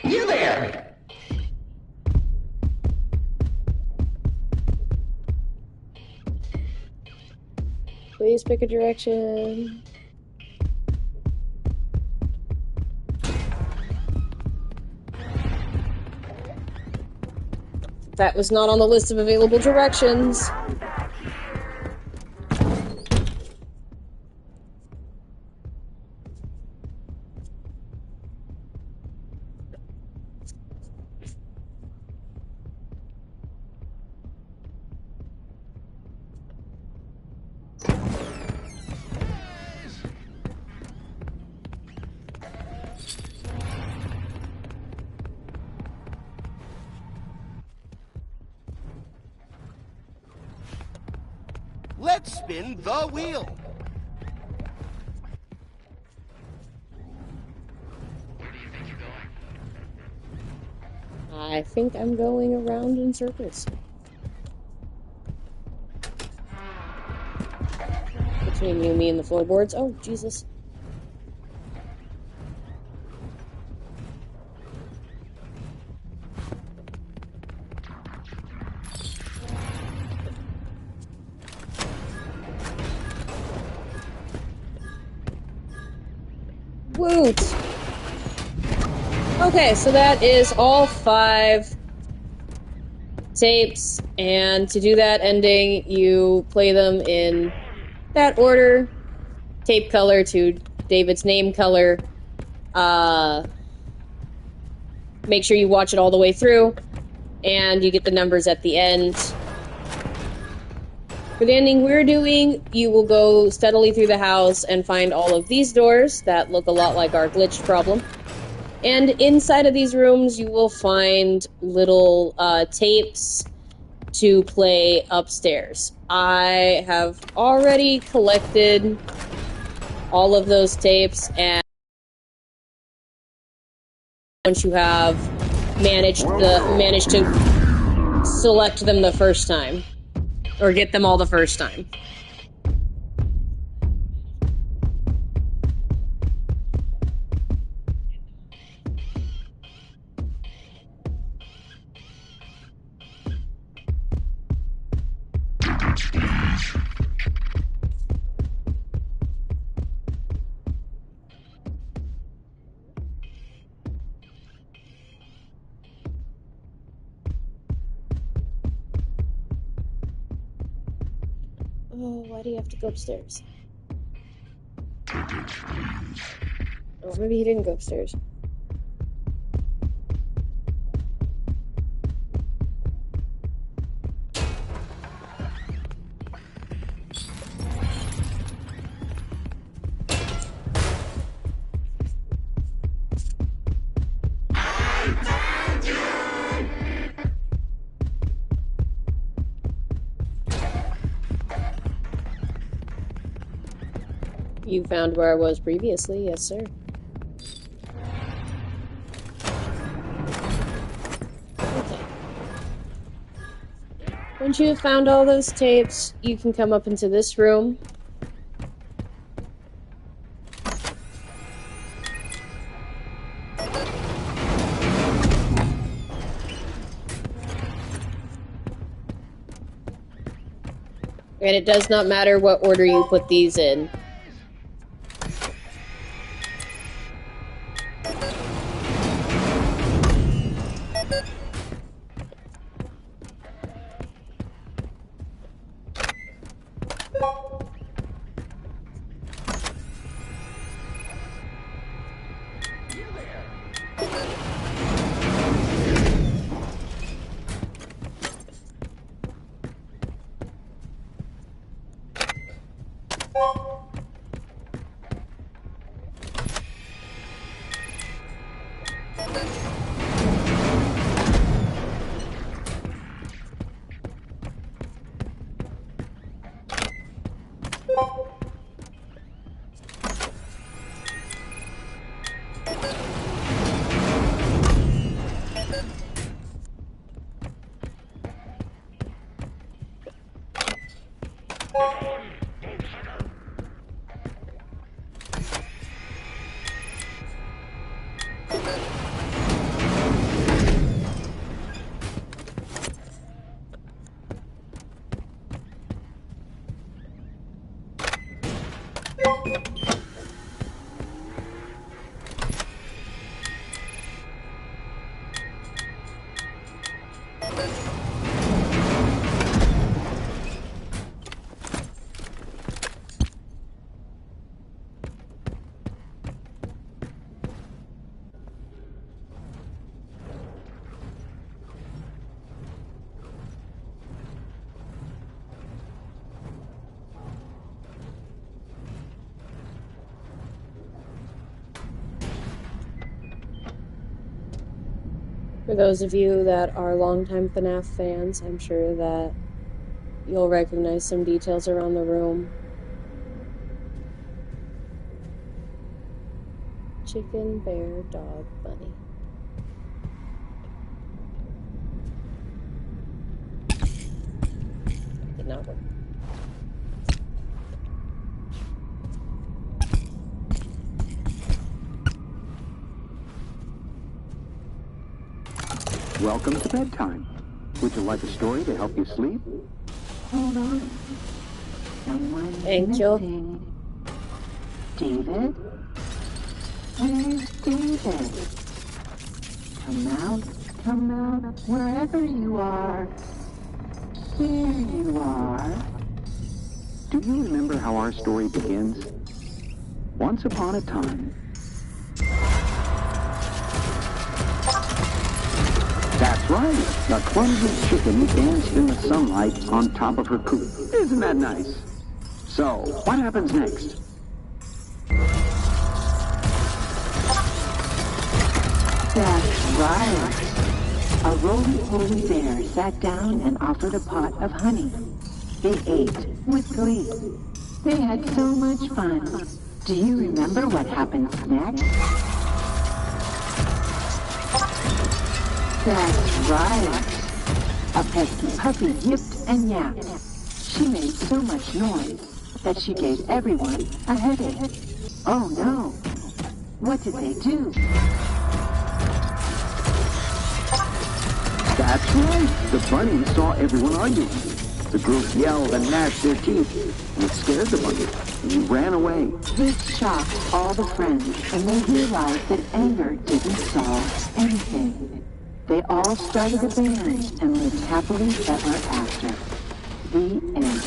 You there! Please pick a direction. That was not on the list of available directions. Let's spin the wheel. I think I'm going around in circles. Between you, me, and the floorboards. Oh, Jesus. Woot! Okay, so that is all 5 tapes, and to do that ending, you play them in that order. Tape color to David's name color. Make sure you watch it all the way through, and you get the numbers at the end. For the ending we're doing, you will go steadily through the house and find all of these doors that look a lot like our glitched problem. And inside of these rooms, you will find little tapes to play upstairs. I have already collected all of those tapes, and once you have managed to select them the first time, or get them all the first time. Oh, why do you have to go upstairs? Oh, maybe he didn't go upstairs. You found where I was previously, yes, sir. Okay. Once you have found all those tapes, you can come up into this room. And it does not matter what order you put these in. For those of you that are longtime FNAF fans, I'm sure that you'll recognize some details around the room. Chicken, bear, dog, bunny. Did not work. Welcome to bedtime. Would you like a story to help you sleep? Hold on. Someone's Angel. missing. David? Where's David? Come out, wherever you are. There you are. Do you remember how our story begins? Once upon a time. That's right. The clumsy chicken danced in the sunlight on top of her coop. Isn't that nice? So, what happens next? That's right. A roly-poly bear sat down and offered a pot of honey. They ate with glee. They had so much fun. Do you remember what happens next? That's right. A pesky puppy yipped and yapped. She made so much noise that she gave everyone a headache. Oh no! What did they do? That's right. The bunny saw everyone arguing. The group yelled and gnashed their teeth. And it scared the bunny. And he ran away. This shocked all the friends, and they realized that anger didn't solve anything. They all started a band and lived happily ever after. The end.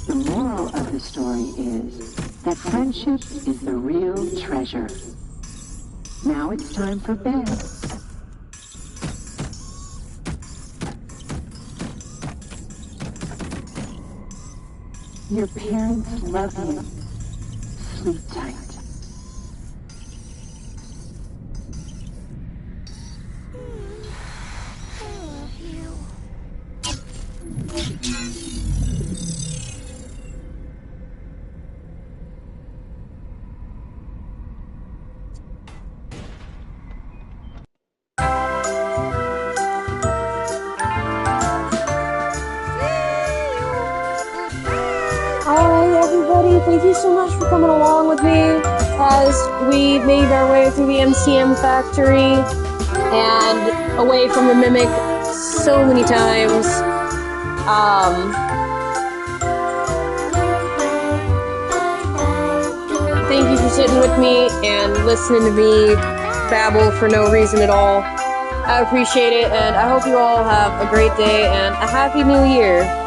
The moral of the story is that friendship is the real treasure. Now it's time for bed. Your parents love you. Sleep tight. Alright, everybody, thank you so much for coming along with me as we made our way through the MCM factory and away from the Mimic so many times. Thank you for sitting with me and listening to me babble for no reason at all. I appreciate it, and I hope you all have a great day and a Happy New Year.